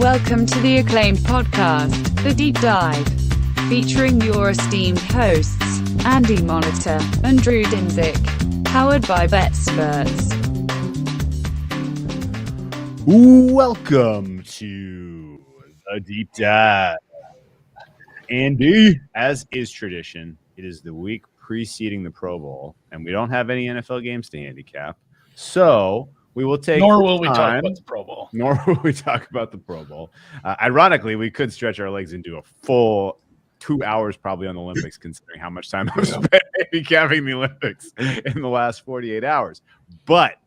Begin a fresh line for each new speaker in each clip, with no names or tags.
Welcome to the acclaimed podcast, The Deep Dive, featuring your esteemed hosts, Andy Monitor and Drew Dinzik, powered by BETSPERTS.
Welcome to The Deep Dive. Andy, as is tradition, it is the week preceding the Pro Bowl, and we don't have any NFL games to handicap, so we will take
Nor will we talk about the Pro Bowl.
Nor will we talk about the Pro Bowl. Ironically, we could stretch our legs and do a full 2 hours probably on the Olympics, considering how much time I've spent handicapping the Olympics in the last 48 hours. But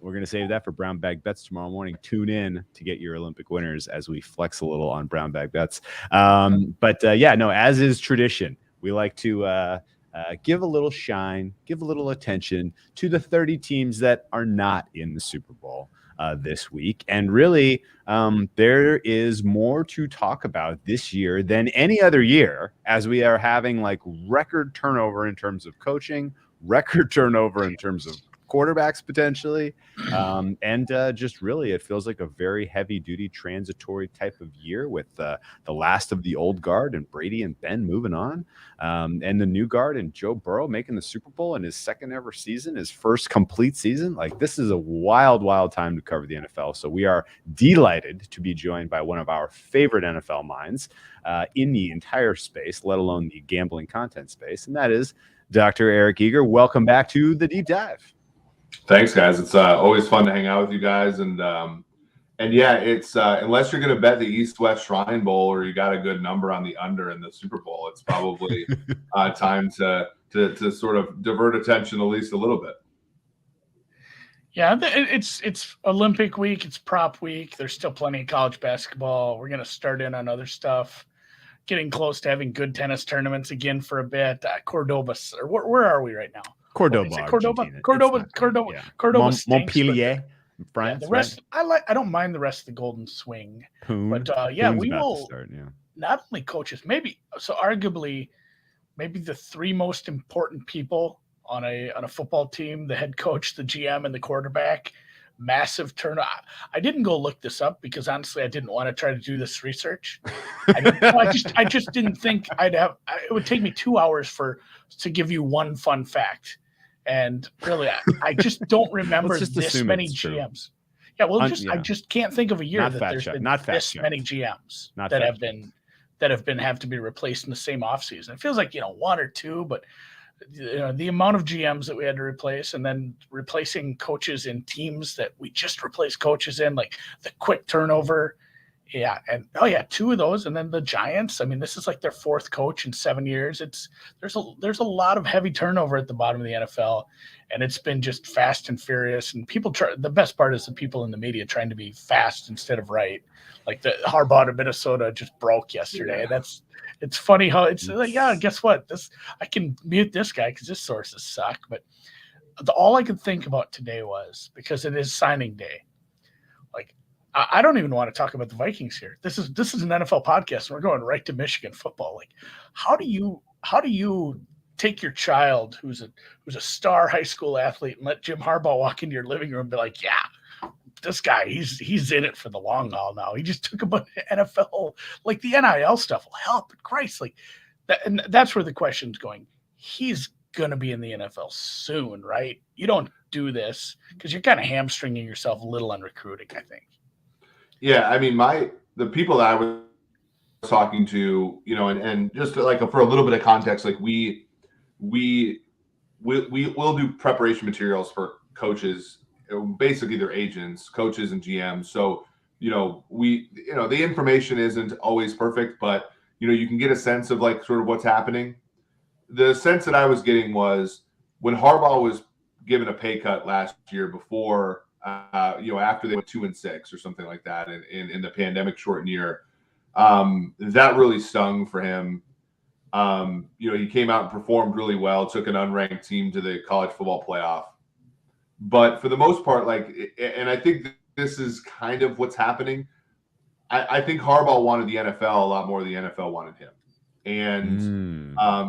we're going to save that for Brown Bag Bets tomorrow morning. Tune in to get your Olympic winners as we flex a little on Brown Bag Bets. As is tradition, we like to give a little shine, give a little attention to the 30 teams that are not in the Super Bowl this week. And really, there is more to talk about this year than any other year, as we are having like record turnover in terms of coaching, record turnover in terms of quarterbacks potentially, and just really it feels like a very heavy-duty transitory type of year with the last of the old guard and Brady and Ben moving on, and the new guard and Joe Burrow making the Super Bowl in his second ever season, his first complete season. Like, this is a wild time to cover the NFL. So we are delighted to be joined by one of our favorite NFL minds in the entire space, let alone the gambling content space, and that is Dr. Eric Eager. Welcome back to The Deep Dive.
Thanks, guys. It's always fun to hang out with you guys, and yeah, it's unless you're going to bet the East-West Shrine Bowl or you got a good number on the under in the Super Bowl, it's probably time to sort of divert attention at least a little bit.
Yeah, it's Olympic week, it's prop week. There's still plenty of college basketball. We're going to start in on other stuff. Getting close to having good tennis tournaments again for a bit. Cordoba, or where are we right now?
Cordoba, Montpellier, France.
The rest, right? I don't mind the rest of the Golden Swing, but we will start, not only coaches, arguably the three most important people on a football team: the head coach, the GM, and the quarterback. Massive turnover. I didn't go look this up because honestly, I didn't want to try to do this research. I just didn't think I'd have. It would take me 2 hours to give you one fun fact, and really, I just don't remember this many GMs. Yeah, well, I just can't think of a year that there's been this many GMs that have to be replaced in the same offseason. It feels like one or two, but. The amount of GMs that we had to replace, and then replacing coaches in teams that we just replaced coaches in, like the quick turnover. Yeah. And two of those. And then the Giants, I mean, this is like their fourth coach in 7 years. There's a lot of heavy turnover at the bottom of the NFL, and it's been just fast and furious. And the best part is the people in the media trying to be fast instead of right. Like the Harbaugh to Minnesota just broke yesterday. Yeah. It's funny how it's like, guess what? I can mute this guy because his sources suck. But all I could think about today was, because it is signing day, like I don't even want to talk about the Vikings here. This is an NFL podcast, and we're going right to Michigan football. Like, how do you take your child who's a star high school athlete and let Jim Harbaugh walk into your living room and be like, yeah, this guy, he's in it for the long haul now. He just took about NFL, like the NIL stuff will help. Christ, like that, and that's where the question's going. He's going to be in the NFL soon, right? You don't do this because you're kind of hamstringing yourself a little on recruiting, I think.
Yeah, I mean, the people that I was talking to, and just like for a little bit of context, like we'll do preparation materials for coaches. Basically their agents, coaches, and GMs. So, the information isn't always perfect, but, you can get a sense of like sort of what's happening. The sense that I was getting was when Harbaugh was given a pay cut last year before, after they went 2-6 or something like that in the pandemic shortened year, that really stung for him. He came out and performed really well, took an unranked team to the college football playoff. But for the most part, and I think this is kind of what's happening. I think Harbaugh wanted the NFL a lot more than the NFL wanted him. And,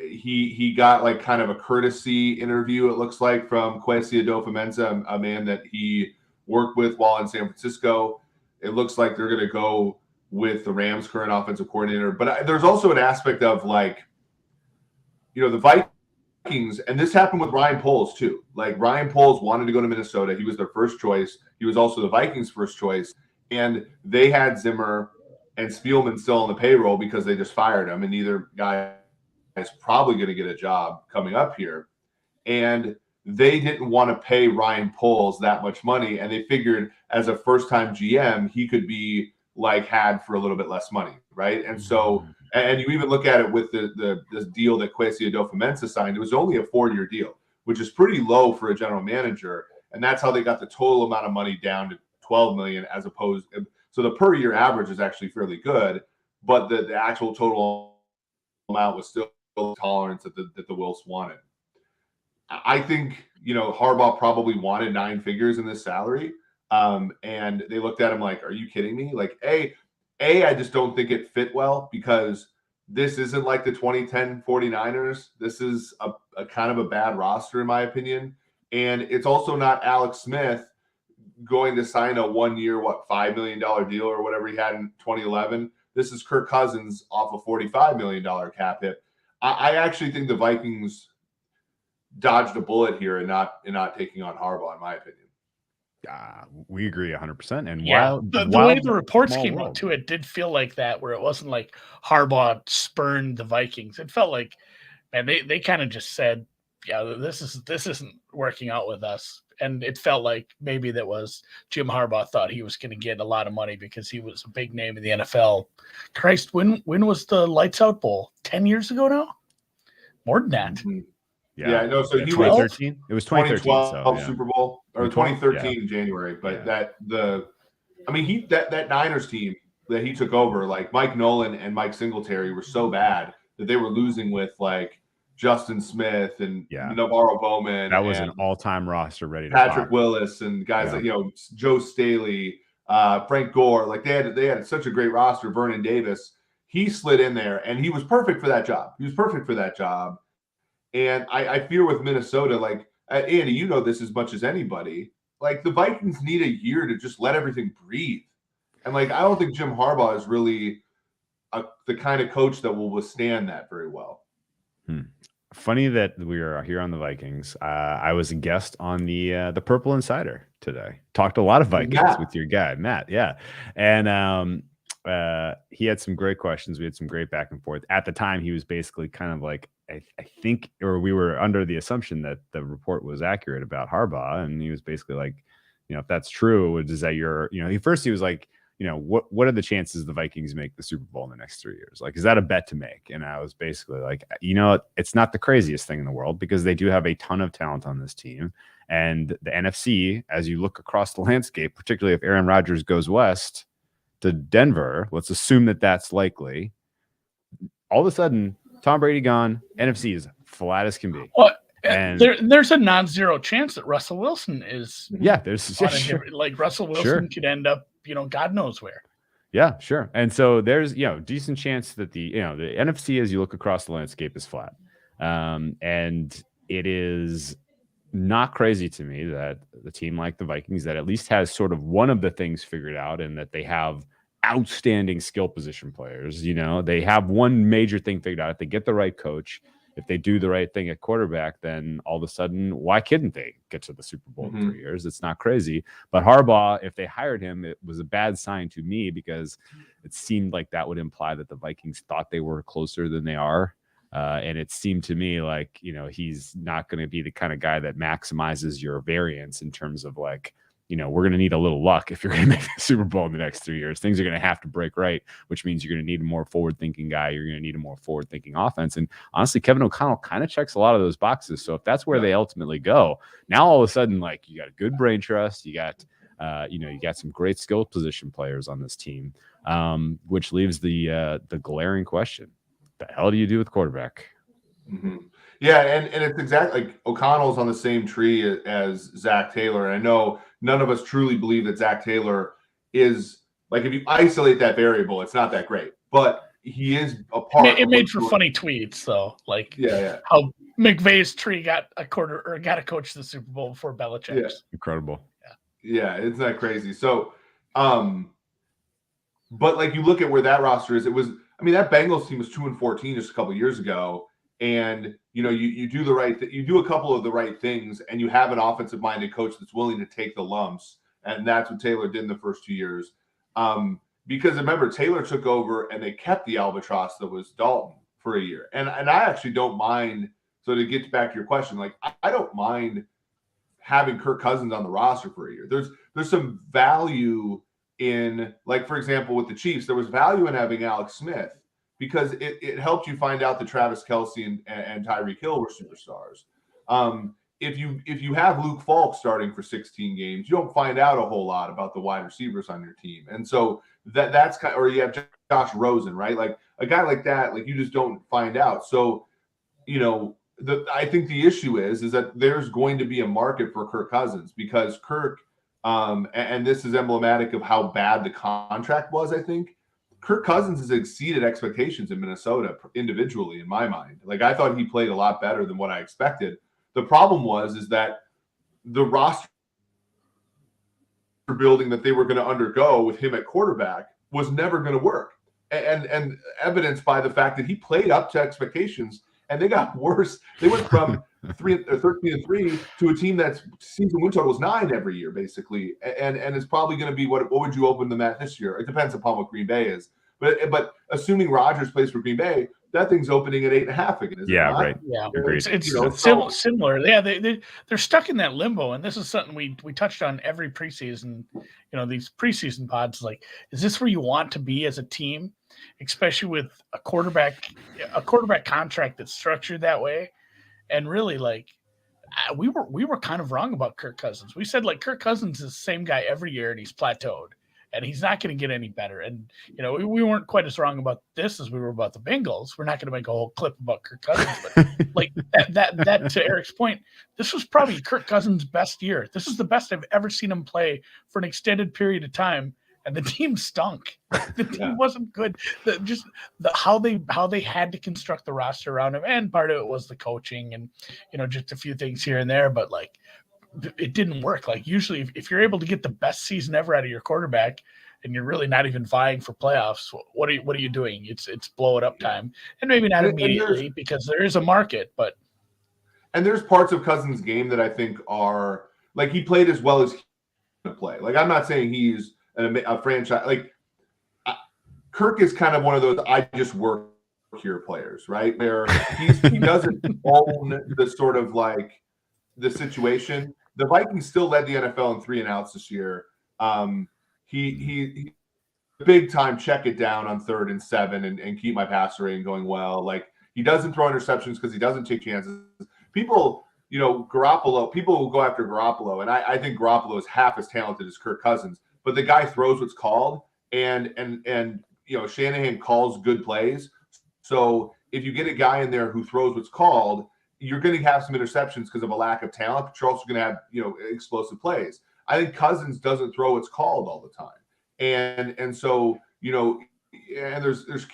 he got like kind of a courtesy interview, it looks like, from Kwesi Adofo-Mensah, a man that he worked with while in San Francisco. It looks like they're going to go with the Rams' current offensive coordinator. But there's also an aspect of like, the Vikings, and this happened with Ryan Poles too. Like Ryan Poles wanted to go to Minnesota. He was their first choice. He was also the Vikings' first choice. And they had Zimmer and Spielman still on the payroll because they just fired him. And neither guy is probably going to get a job coming up here. And they didn't want to pay Ryan Poles that much money. And they figured as a first-time GM, he could be like had for a little bit less money, right? And so, and you even look at it with this deal that Kwesi Adofo-Mensah signed. It was only a 4-year deal, which is pretty low for a general manager. And that's how they got the total amount of money down to $12 million as opposed. So the per year average is actually fairly good, but the actual total amount was still tolerance that the Wilfs wanted. I think, Harbaugh probably wanted 9 figures in this salary. And they looked at him like, are you kidding me? Like, I just don't think it fit well because this isn't like the 2010 49ers. This is a kind of a bad roster, in my opinion. And it's also not Alex Smith going to sign a 1-year, $5 million deal or whatever he had in 2011. This is Kirk Cousins off a $45 million cap hit. I actually think the Vikings dodged a bullet here and not taking on Harbaugh, in my opinion.
We agree 100%. And
the way the reports came out too, it did feel like that, where it wasn't like Harbaugh spurned the Vikings. It felt like, man, they kind of just said, yeah, this isn't working out with us. And it felt like maybe that was Jim Harbaugh thought he was going to get a lot of money because he was a big name in the NFL. Christ, when was the Lights Out Bowl? 10 years ago now? More than that.
Mm-hmm. Yeah, I know. So he
2013. It was 2013.
Super Bowl or 2013 January. But that Niners team that he took over, like Mike Nolan and Mike Singletary, were so bad that they were losing with like Justin Smith and Navarro Bowman.
That was an all-time roster ready to
Patrick
pop.
Willis and guys like Joe Staley, Frank Gore. Like they had such a great roster. Vernon Davis. He slid in there and he was perfect for that job. And I fear with Minnesota, like, Andy, this as much as anybody, like the Vikings need a year to just let everything breathe. And like, I don't think Jim Harbaugh is really the kind of coach that will withstand that very well.
Funny that we are here on the Vikings. I was a guest on the Purple Insider today. Talked a lot of Vikings with your guy, Matt. Yeah. And he had some great questions. We had some great back and forth. At the time, he was basically kind of like, I think, or we were under the assumption that the report was accurate about Harbaugh. And he was basically like, if that's true, is that he was like, what are the chances the Vikings make the Super Bowl in the next 3 years? Like, is that a bet to make? And I was basically like, it's not the craziest thing in the world because they do have a ton of talent on this team. And the NFC, as you look across the landscape, particularly if Aaron Rodgers goes west to Denver, let's assume that that's likely. All of a sudden, Tom Brady gone, NFC is flat as can be.
Well, and there's a non-zero chance that Russell Wilson is.
Yeah, there's
like Russell Wilson could end up, God knows where.
Yeah, sure. And so there's, decent chance that the NFC, as you look across the landscape, is flat. And it is not crazy to me that the team like the Vikings that at least has sort of one of the things figured out and that they have outstanding skill position players. They have one major thing figured out. If they get the right coach, if they do the right thing at quarterback, then all of a sudden, why couldn't they get to the Super Bowl in 3 years? It's not crazy. But Harbaugh, if they hired him, it was a bad sign to me because it seemed like that would imply that the Vikings thought they were closer than they are. And it seemed to me like, he's not going to be the kind of guy that maximizes your variance in terms of like, we're going to need a little luck if you're going to make the Super Bowl in the next 3 years. Things are going to have to break right, which means you're going to need a more forward-thinking guy. You're going to need a more forward-thinking offense. And honestly, Kevin O'Connell kind of checks a lot of those boxes. So if that's where they ultimately go, now all of a sudden, like, you got a good brain trust. You got, you got some great skill position players on this team, which leaves the glaring question: the hell do you do with quarterback?
Mm-hmm. Yeah, and it's exactly like O'Connell's on the same tree as Zach Taylor. And I know none of us truly believe that Zach Taylor is, like, if you isolate that variable, it's not that great. But he is a part.
It made for funny tweets, though. Like, how McVay's tree got a coach to the Super Bowl before Belichick's.
Incredible.
Yeah, it's not crazy. So, But like you look at where that roster is, that Bengals team was 2-14 just a couple of years ago. And you do the right you do a couple of the right things, and you have an offensive minded coach that's willing to take the lumps. And that's what Taylor did in the first 2 years. Because remember, Taylor took over and they kept the albatross that was Dalton for a year. And I actually don't mind. So to get back to your question, like I don't mind having Kirk Cousins on the roster for a year. There's some value in, like, for example, with the Chiefs, there was value in having Alex Smith because it helped you find out that Travis Kelce and Tyreek Hill were superstars. If you have Luke Falk starting for 16 games, you don't find out a whole lot about the wide receivers on your team. And so that's kind of, or you have Josh Rosen, right? Like a guy like that, like you just don't find out. So, I think the issue is that there's going to be a market for Kirk Cousins because Kirk, and this is emblematic of how bad the contract was, I think. Kirk Cousins has exceeded expectations in Minnesota individually, in my mind. Like, I thought he played a lot better than what I expected. The problem is that the roster building that they were going to undergo with him at quarterback was never going to work. And evidenced by the fact that he played up to expectations and they got worse. They went from 13-3 to a team that's season win total was 9 every year, basically. And it's probably going to be what would you open them at this year? It depends upon what Green Bay is. But assuming Rodgers plays for Green Bay, that thing's opening at 8.5 again.
Yeah, right.
Yeah, it's similar. Yeah, they're stuck in that limbo, and this is something we touched on every preseason. These preseason pods. Like, is this where you want to be as a team, especially with a quarterback contract that's structured that way? And really, like, we were kind of wrong about Kirk Cousins. We said like Kirk Cousins is the same guy every year, and he's plateaued. And he's not going to get any better. And, we weren't quite as wrong about this as we were about the Bengals. We're not going to make a whole clip about Kirk Cousins. But like that to Eric's point, this was probably Kirk Cousins' best year. This is the best I've ever seen him play for an extended period of time. And the team stunk. The team wasn't good. How they had to construct the roster around him. And part of it was the coaching and, just a few things here and there. But like, it didn't work. Like, usually if you're able to get the best season ever out of your quarterback and you're really not even vying for playoffs, what are you doing? It's blow it up time. And maybe not immediately because there is a market, but
there's parts of Cousins' game that I think are like he played as well as he could play. Like, I'm not saying he's a franchise. Like, Kirk is kind of one of those I just work here players, right? Where he doesn't own the sort of like the situation. The Vikings still led the NFL in 3 and outs this year. He big time check it down on 3rd and 7 and keep my passer rating going well. Like, he doesn't throw interceptions because he doesn't take chances. People, Garoppolo, people will go after Garoppolo, and I think Garoppolo is half as talented as Kirk Cousins, but the guy throws what's called, and Shanahan calls good plays. So if you get a guy in there who throws what's called, you're going to have some interceptions because of a lack of talent, but you're also going to have, explosive plays. I think Cousins doesn't throw what's called all the time. And so, and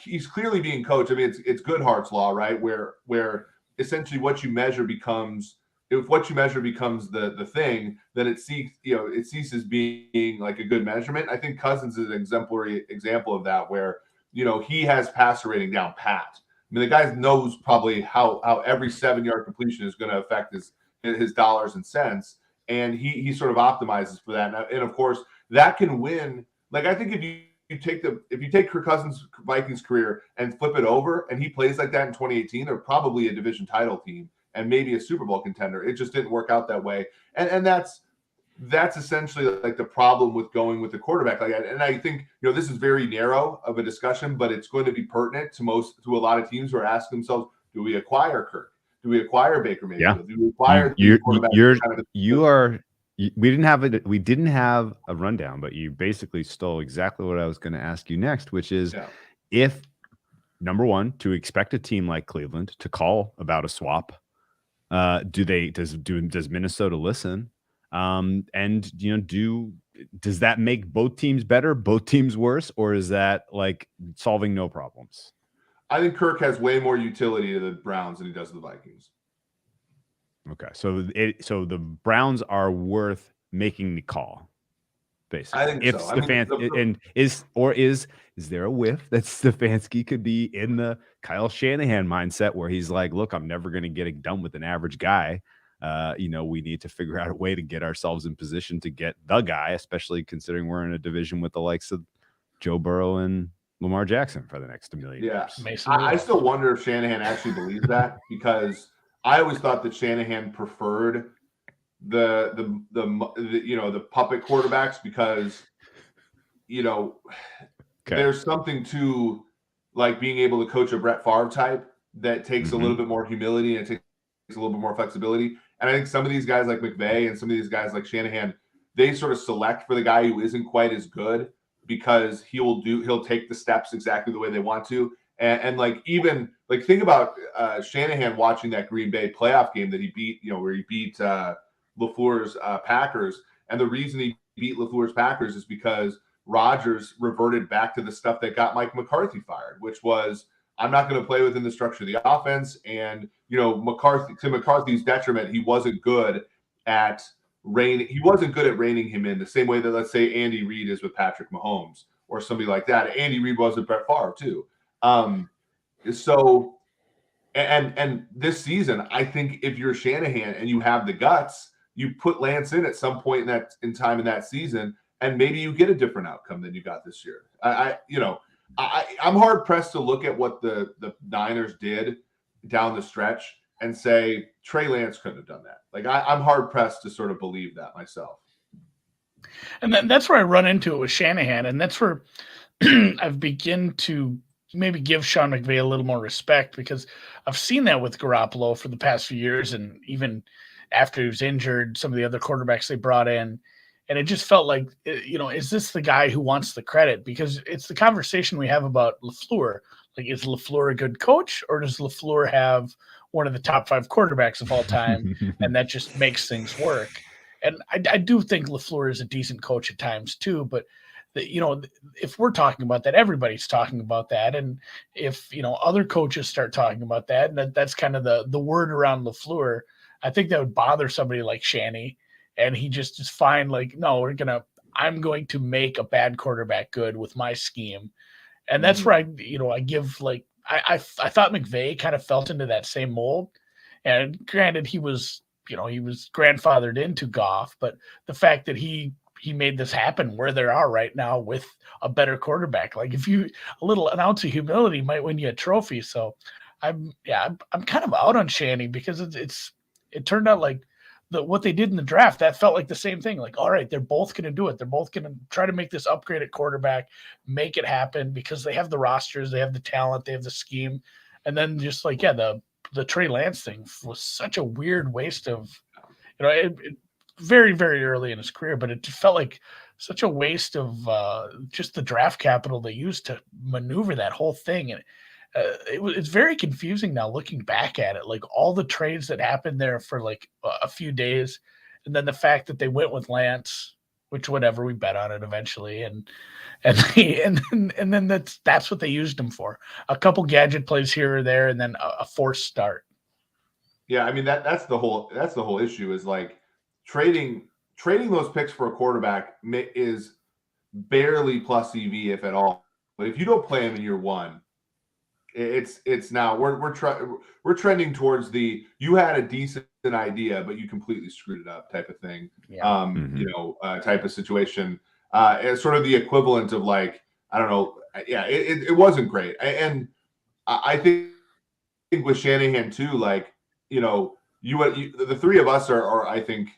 he's clearly being coached. I mean, it's Goodhart's law, right? Where essentially what you measure becomes the thing, then it ceases being like a good measurement. I think Cousins is an exemplary example of that, where, he has passer rating down pat. I mean, the guy knows probably how every 7-yard completion is going to affect his dollars and cents, and he sort of optimizes for that. And of course, that can win. Like, I think if you take Kirk Cousins' Vikings career and flip it over, and he plays like that in 2018, they're probably a division title team and maybe a Super Bowl contender. It just didn't work out that way, and that's essentially like the problem with going with the quarterback like that. And I think, this is very narrow of a discussion, but it's going to be pertinent to a lot of teams who are asking themselves, do we acquire Kirk? Do we acquire Baker Mayfield?
Yeah.
Do we acquire
we didn't have a rundown, but you basically stole exactly what I was going to ask you next, which is if, number one, to expect a team like Cleveland to call about a swap, does Minnesota listen? And does that make both teams better, both teams worse, or is that like solving no problems?
I think Kirk has way more utility to the Browns than he does to the Vikings.
Okay, so the Browns are worth making the call. basically.
I think
if
so.
And is there a whiff that Stefanski could be in the Kyle Shanahan mindset where he's like, look, I'm never going to get it done with an average guy. We need to figure out a way to get ourselves in position to get the guy, especially considering we're in a division with the likes of Joe Burrow and Lamar Jackson for the next million years.
I still wonder if Shanahan actually believes that, because I always thought that Shanahan preferred the puppet quarterbacks, because there's something to like being able to coach a Brett Favre type that takes a little bit more humility and it takes a little bit more flexibility. And I think some of these guys like McVay and some of these guys like Shanahan, they sort of select for the guy who isn't quite as good, because he'll take the steps exactly the way they want to. And like, even like, think about Shanahan watching that Green Bay playoff game that he beat, where he beat LaFleur's Packers. And the reason he beat LaFleur's Packers is because Rodgers reverted back to the stuff that got Mike McCarthy fired, which was, I'm not going to play within the structure of the offense. And, to McCarthy's detriment, he wasn't good at reining him in the same way that, let's say, Andy Reid is with Patrick Mahomes or somebody like that. Andy Reid was with Brett Favre too. So this season, I think if you're Shanahan and you have the guts, you put Lance in at some point in time in that season, and maybe you get a different outcome than you got this year. I'm hard pressed to look at what the Niners did down the stretch and say Trey Lance couldn't have done that. Like, I'm hard pressed to sort of believe that myself.
And that's where I run into it with Shanahan, and that's where I've begun to maybe give Sean McVay a little more respect, because I've seen that with Garoppolo for the past few years, and even after he was injured, some of the other quarterbacks they brought in. And it just felt like, is this the guy who wants the credit? Because it's the conversation we have about LaFleur. Like, is LaFleur a good coach, or does LaFleur have one of the top 5 quarterbacks of all time, and that just makes things work? And I do think LaFleur is a decent coach at times too, but if we're talking about that, everybody's talking about that. And if, other coaches start talking about that, and that's kind of the word around LaFleur, I think that would bother somebody like Shanny. And he just is fine. Like, no, I'm going to make a bad quarterback good with my scheme. And that's where I give, like, I thought McVay kind of felt into that same mold. And granted, he was grandfathered into Goff, but the fact that he made this happen where they are right now with a better quarterback, like, a little ounce of humility might win you a trophy. So I'm kind of out on Shanny, because it turned out like what they did in the draft, that felt like the same thing. Like, all right, they're both going to do it. They're both going to try to make this upgrade at quarterback, make it happen, because they have the rosters, they have the talent, they have the scheme. And then just like, the Trey Lance thing was such a weird waste of, very, very early in his career, but it just felt like such a waste of just the draft capital they used to maneuver that whole thing. And it's very confusing now looking back at it, like all the trades that happened there for like a few days, and then the fact that they went with Lance, which whatever, we bet on it eventually, and then that's what they used him for. A couple gadget plays here or there, and then a forced start.
Yeah, I mean that's the whole issue, is like trading those picks for a quarterback is barely plus EV, if at all. But if you don't play him in year one, it's now we're trending towards the you had a decent idea but you completely screwed it up type of thing. Type of situation. It's sort of the equivalent of, like, I don't know. Yeah, it wasn't great. And I think with Shanahan too, like, the three of us are I think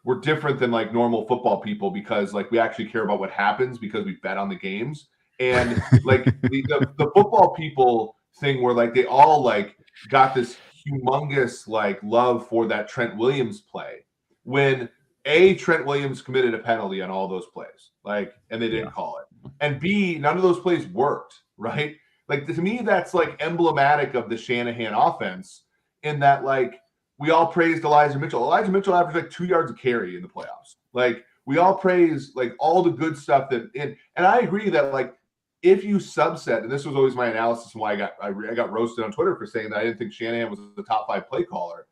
we're different than like normal football people, because like we actually care about what happens because we bet on the games. And like the football people thing where like they all like got this humongous like love for that Trent Williams play, when Trent Williams committed a penalty on all those plays, like, and they didn't call it, and B, none of those plays worked, right? Like, to me, that's like emblematic of the Shanahan offense, in that like we all praised Elijah Mitchell. Elijah Mitchell averaged like 2 yards a carry in the playoffs. Like, we all praise like all the good stuff and I agree that like if you subset, and this was always my analysis and why I got roasted on Twitter for saying that I didn't think Shanahan was the top 5 play caller.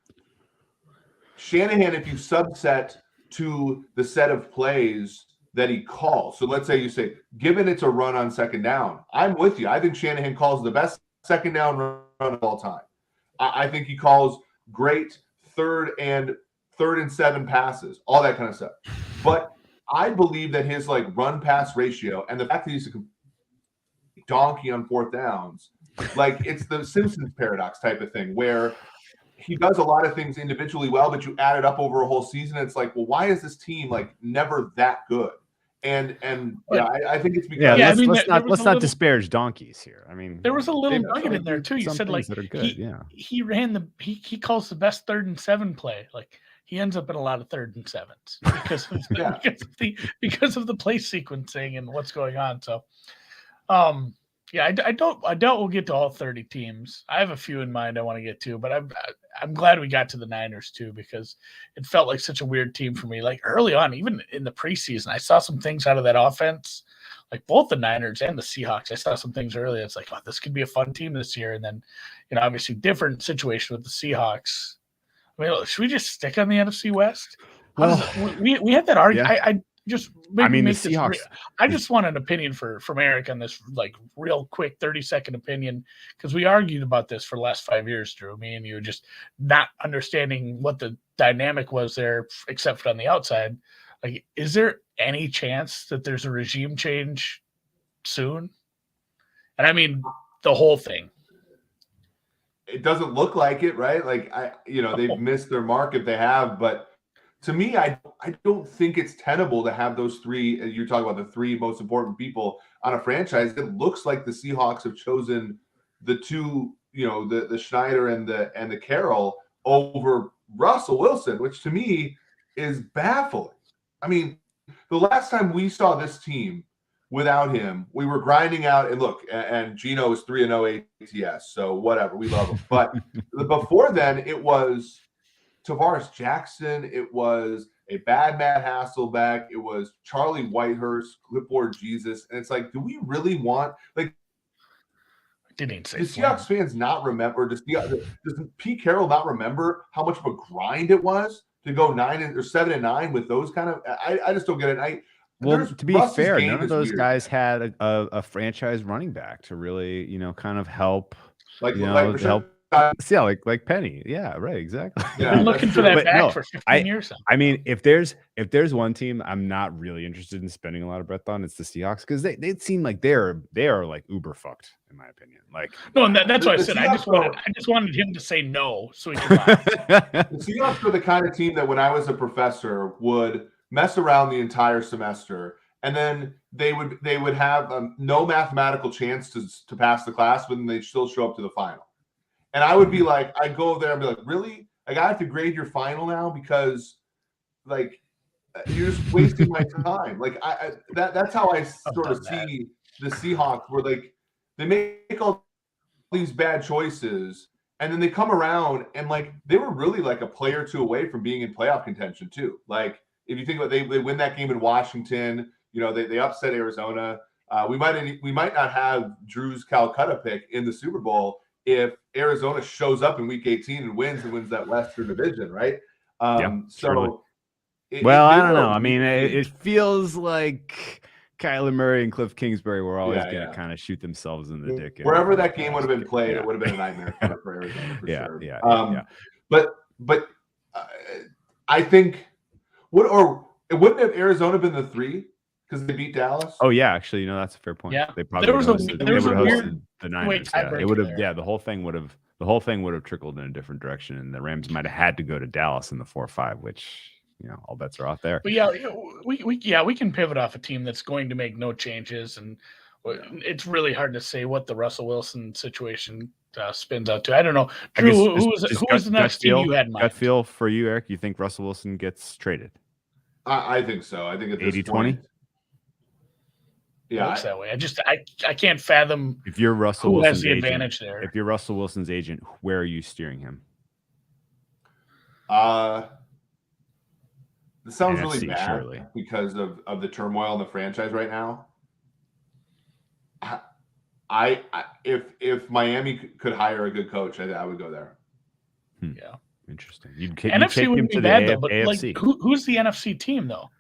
Shanahan, if you subset to the set of plays that he calls. So let's say you say, given it's a run on second down, I'm with you. I think Shanahan calls the best second down run of all time. I think he calls great third and 7 passes, all that kind of stuff. But I believe that his like run pass ratio and the fact that he's a donkey on fourth downs, like it's the Simpsons paradox type of thing where he does a lot of things individually well, but you add it up over a whole season. It's like, well, why is this team like never that good? And I think it's because
let's not disparage donkeys here. I mean,
there was a little nugget in there too. You said like
that are good.
He ran he calls the best 3rd and 7 play. Like he ends up in a lot of 3rd and 7s because of the play sequencing and what's going on. So, I doubt we'll get to all 30 teams. I have a few in mind I want to get to, but I'm glad we got to the Niners too, because it felt like such a weird team for me. Like early on, even in the preseason, I saw some things out of that offense, like both the Niners and the Seahawks. I saw some things early. It's like, oh, this could be a fun team this year. And then, obviously different situation with the Seahawks. I mean, should we just stick on the NFC West? Well, we had that argument. Yeah. The Seahawks. I just want an opinion from Eric on this, like real quick 30-second opinion, because we argued about this for the last 5 years, Drew. Me and you just not understanding what the dynamic was there, except for on the outside. Like, is there any chance that there's a regime change soon? And I mean the whole thing.
It doesn't look like it, right? Like they've missed their mark if they have, but. To me, I don't think it's tenable to have those three. You're talking about the 3 most important people on a franchise. It looks like the Seahawks have chosen the 2, the Schneider and the Carroll over Russell Wilson, which to me is baffling. I mean, the last time we saw this team without him, we were grinding out. And look, and Geno is 3-0 ATS, so whatever, we love him. But before then, it was Tavares Jackson, it was a bad Matt Hasselbeck, it was Charlie Whitehurst, clipboard Jesus, and it's like, do we really want like?
Didn't say.
Do Seahawks fans not remember? Does Pete Carroll not remember how much of a grind it was to go 7-9 with those kind of? I just don't get it.
To be fair, none of those guys had a franchise running back to really, kind of help. Help. Like Penny. Yeah, right. Exactly.
Yeah, been looking for that back for 15 years.
I mean, if there's one team I'm not really interested in spending a lot of breath on, it's the Seahawks, because they seem like they are like uber fucked, in my opinion. Like
and that's why I said I just wanted him to say no so he could lie.
The Seahawks were the kind of team that when I was a professor would mess around the entire semester, and then they would have no mathematical chance to pass the class, but then they'd still show up to the final. And I would be like, I'd go there and be like, really? Like, I have to grade your final now because, like, you're just wasting my time. Like, that's how I sort of see the Seahawks, where, like, they make all these bad choices, and then they come around, and, like, they were really, like, a play or 2 away from being in playoff contention, too. Like, if you think about it, they win that game in Washington. They upset Arizona. We might not have Drew's Calcutta pick in the Super Bowl if Arizona shows up in week 18 and wins that Western division, right?
I don't know. I mean, it feels like Kyler Murray and Cliff Kingsbury were always going to kind of shoot themselves in the dick.
Wherever that game would have been played, it would have been a nightmare for Arizona for sure.
Yeah.
But I think wouldn't have Arizona been the 3 because they beat Dallas?
Oh yeah, actually, that's a fair point.
Yeah,
they probably
there was a weird
the Niners. It would have. Yeah, the whole thing would have trickled in a different direction, and the Rams might have had to go to Dallas in the 4-5, which all bets are off there.
But yeah, we can pivot off a team that's going to make no changes, and it's really hard to say what the Russell Wilson situation spins out to. I don't know. Drew, who was the next team you had in mind?
Gut feel for you, Eric. You think Russell Wilson gets traded?
I think so. I think at this
80-20?
point. Yeah,
it looks that way. I can't fathom
if you're Russell
who
Wilson's
has the
agent,
advantage there.
If you're Russell Wilson's agent, where are you steering him?
This sounds really bad
surely.
Because of the turmoil in the franchise right now. If Miami could hire a good coach, I would go there.
Yeah,
interesting.
NFC wouldn't be bad though, but AFC. Like, who's the NFC team though?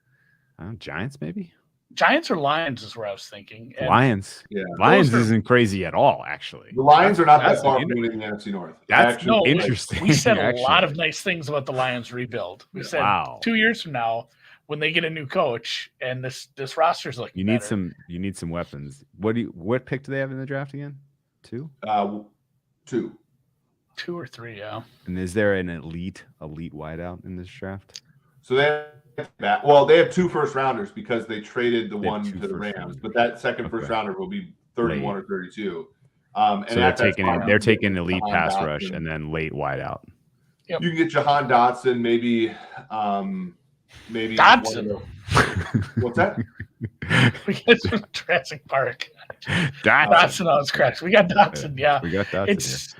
Giants, maybe.
Giants or Lions is where I was thinking. And
Lions.
Yeah.
Lions isn't crazy at all, actually.
The Lions are not that far from winning the NFC North.
That's interesting.
We said a lot of nice things about the Lions rebuild. We said 2 years from now, when they get a new coach and this roster's looking better.
You need some weapons. What pick do they have in the draft again? 2?
2.
2 or 3, yeah.
And is there an elite wideout in this draft?
So they have 2 first rounders because they traded the one to the Rams, but that second first rounder will be 31 or 32.
And so they're taking elite pass rush and then late wideout.
Yep.
You can get Jahan Dotson, maybe
Dotson.
What's that?
We got some Jurassic Park.
Dotson
on his cracks. We got Dotson. Yeah,
we got Dotson.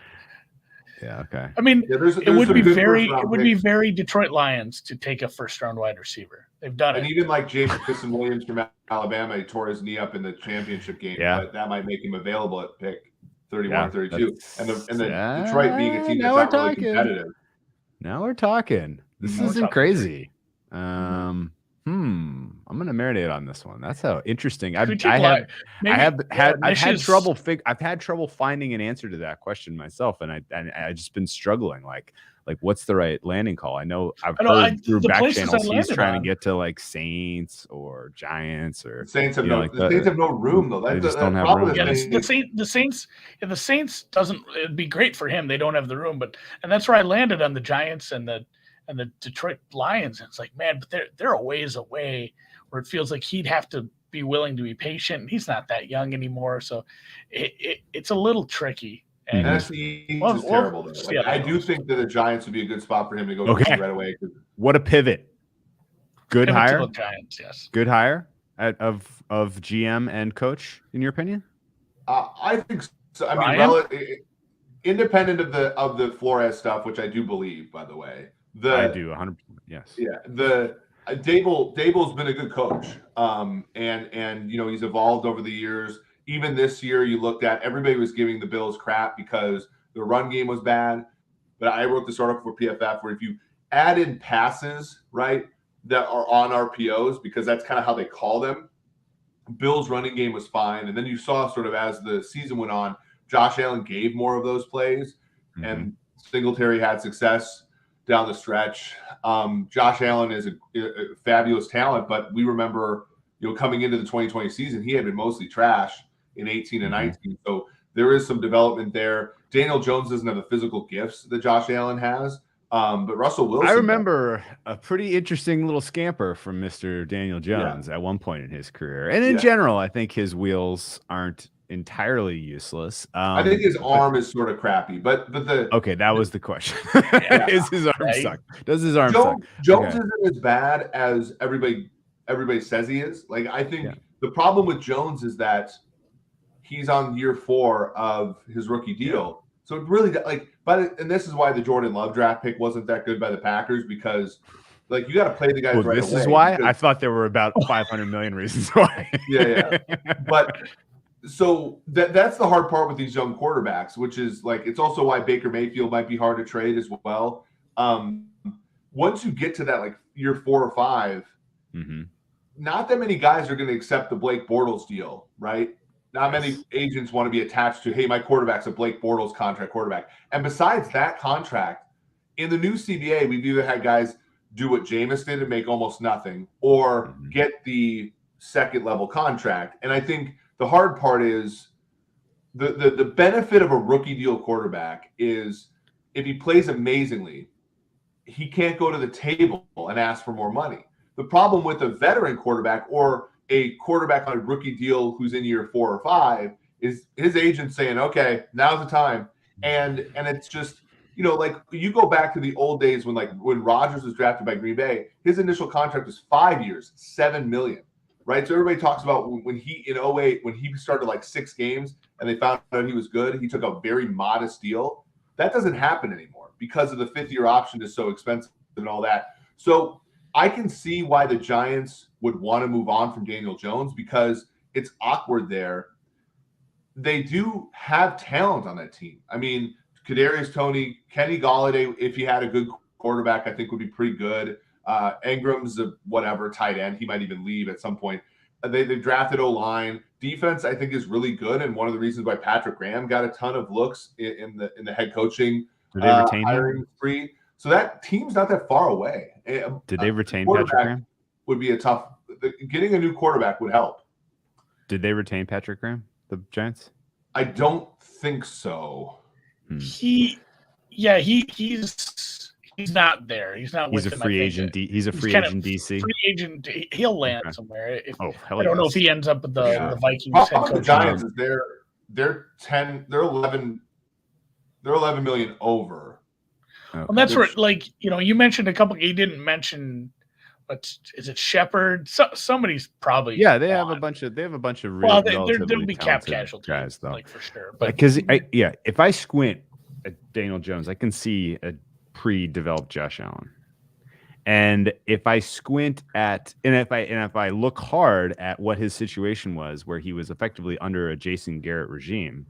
Yeah. Okay.
I mean, it would be very Detroit Lions to take a first round wide receiver. They've done it.
And even like Jameson Williams from Alabama, he tore his knee up in the championship game.
Yeah.
But that might make him available at pick 31, 32. And the Detroit being a team that's not really competitive.
Now we're talking. This isn't crazy. I'm gonna marinate on this one. That's how interesting. I've had trouble finding an answer to that question myself, and I just been struggling. Like what's the right landing call? I've heard through back channels he's trying to get to like Saints or Giants or
Saints have Saints have no room though.
They just don't have room.
Yeah, the Saints doesn't. It'd be great for him. They don't have the room, and that's where I landed on the Giants and the Detroit Lions. And it's like, man, but they're a ways away where it feels like he'd have to be willing to be patient. He's not that young anymore. So it's a little tricky. And
NFC is terrible. I do think that the Giants would be a good spot for him to go right away.
What a pivot. Good hire.
Giants, yes.
Good hire of GM and coach, in your opinion?
I think so. I mean, independent of the Flores stuff, which I do believe, by the way.
I do 100%. Yes.
Yeah. Dable's been a good coach. And he's evolved over the years. Even this year, you looked at everybody was giving the Bills crap because the run game was bad. But I wrote this article for PFF where if you add in passes, right, that are on RPOs, because that's kind of how they call them, Bills running game was fine. And then you saw sort of as the season went on, Josh Allen gave more of those plays, and Singletary had success down the stretch. Josh Allen is a fabulous talent, but we remember, coming into the 2020 season, he had been mostly trash in 18 and 19. So there is some development there. Daniel Jones doesn't have the physical gifts that Josh Allen has, but Russell Wilson.
I remember a pretty interesting little scamper from Mr. Daniel Jones at one point in his career. And in general, I think his wheels aren't entirely useless.
I think his arm is sort of crappy, but
that was the question. Is his arm suck? Does his arm suck?
Jones isn't as bad as everybody says he is. Like, I think the problem with Jones is that he's on year 4 of his rookie deal. So it really and this is why the Jordan Love draft pick wasn't that good by the Packers, because you got to play the guys right away.
This is why I thought there were about 500 million reasons why.
But so that's the hard part with these young quarterbacks, which is it's also why Baker Mayfield might be hard to trade as well. Once you get to that year 4 or 5, not that many guys are going to accept the Blake Bortles deal, right? Not many agents want to be attached to, hey, my quarterback's a Blake Bortles contract quarterback. And besides that contract, in the new CBA, we've either had guys do what Jameis did and make almost nothing, or get the second level contract. And I think the hard part is the benefit of a rookie deal quarterback is if he plays amazingly, he can't go to the table and ask for more money. The problem with a veteran quarterback or a quarterback on a rookie deal who's in year 4 or 5 is his agent saying, okay, now's the time. And it's just, you go back to the old days when Rodgers was drafted by Green Bay, his initial contract was 5 years, $7 million. Right. So everybody talks about when he in 2008, when he started 6 games and they found out he was good, he took a very modest deal. That doesn't happen anymore because of the 5th-year option is so expensive and all that. So I can see why the Giants would want to move on from Daniel Jones because it's awkward there. They do have talent on that team. I mean, Kadarius Toney, Kenny Golladay, if he had a good quarterback, I think would be pretty good. Ingram's a tight end. He might even leave at some point. They drafted O-line. Defense, I think, is really good, and one of the reasons why Patrick Graham got a ton of looks in the head coaching hiring spree. So that team's not that far away.
Did they retain Patrick Graham?
Would be a tough. Getting a new quarterback would help.
Did they retain Patrick Graham, the Giants?
I don't think so.
He's not there. He's not.
He's a free agent. He's a free agent DC.
Free agent. He'll land somewhere.
I
don't know if he ends up with the Vikings.
The Giants is they're 11 million over.
Okay. Well, that's where, like, you mentioned a couple. You didn't mention. But is it Shepard? Somebody's probably
They have a bunch of really
there'll be cap casualties
guys though,
like for sure. But
because if I squint at Daniel Jones, I can see a pre-developed Josh Allen, and if I squint at if I look hard at what his situation was, where he was effectively under a Jason Garrett regime,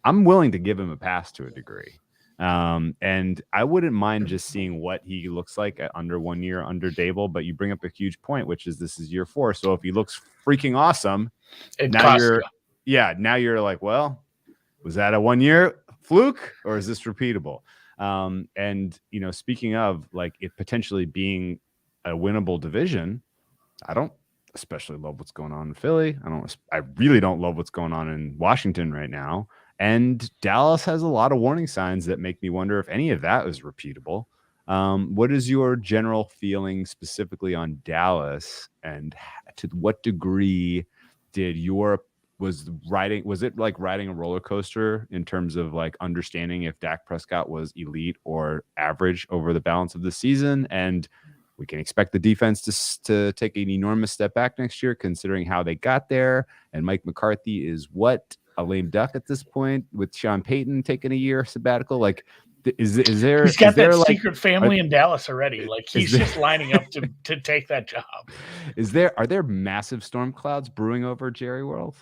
I'm willing to give him a pass to a degree. And I wouldn't mind just seeing what he looks like at under 1 year under Dable, but you bring up a huge point, which is this is year 4. So if he looks freaking awesome, now you're like, well, was that a 1 year fluke or is this repeatable? And speaking of like it potentially being a winnable division, I don't especially love what's going on in Philly. I really don't love what's going on in Washington right now. And Dallas has a lot of warning signs that make me wonder if any of that is repeatable. What is your general feeling specifically on Dallas, and to what degree was it like riding a roller coaster in terms of like understanding if Dak Prescott was elite or average over the balance of the season? And we can expect the defense to take an enormous step back next year, considering how they got there. And Mike McCarthy is a lame duck at this point, with Sean Payton taking a year sabbatical. Like, is there?
He's got that secret family in Dallas already. Like he's just lining up to take that job.
Are there massive storm clouds brewing over Jerry World?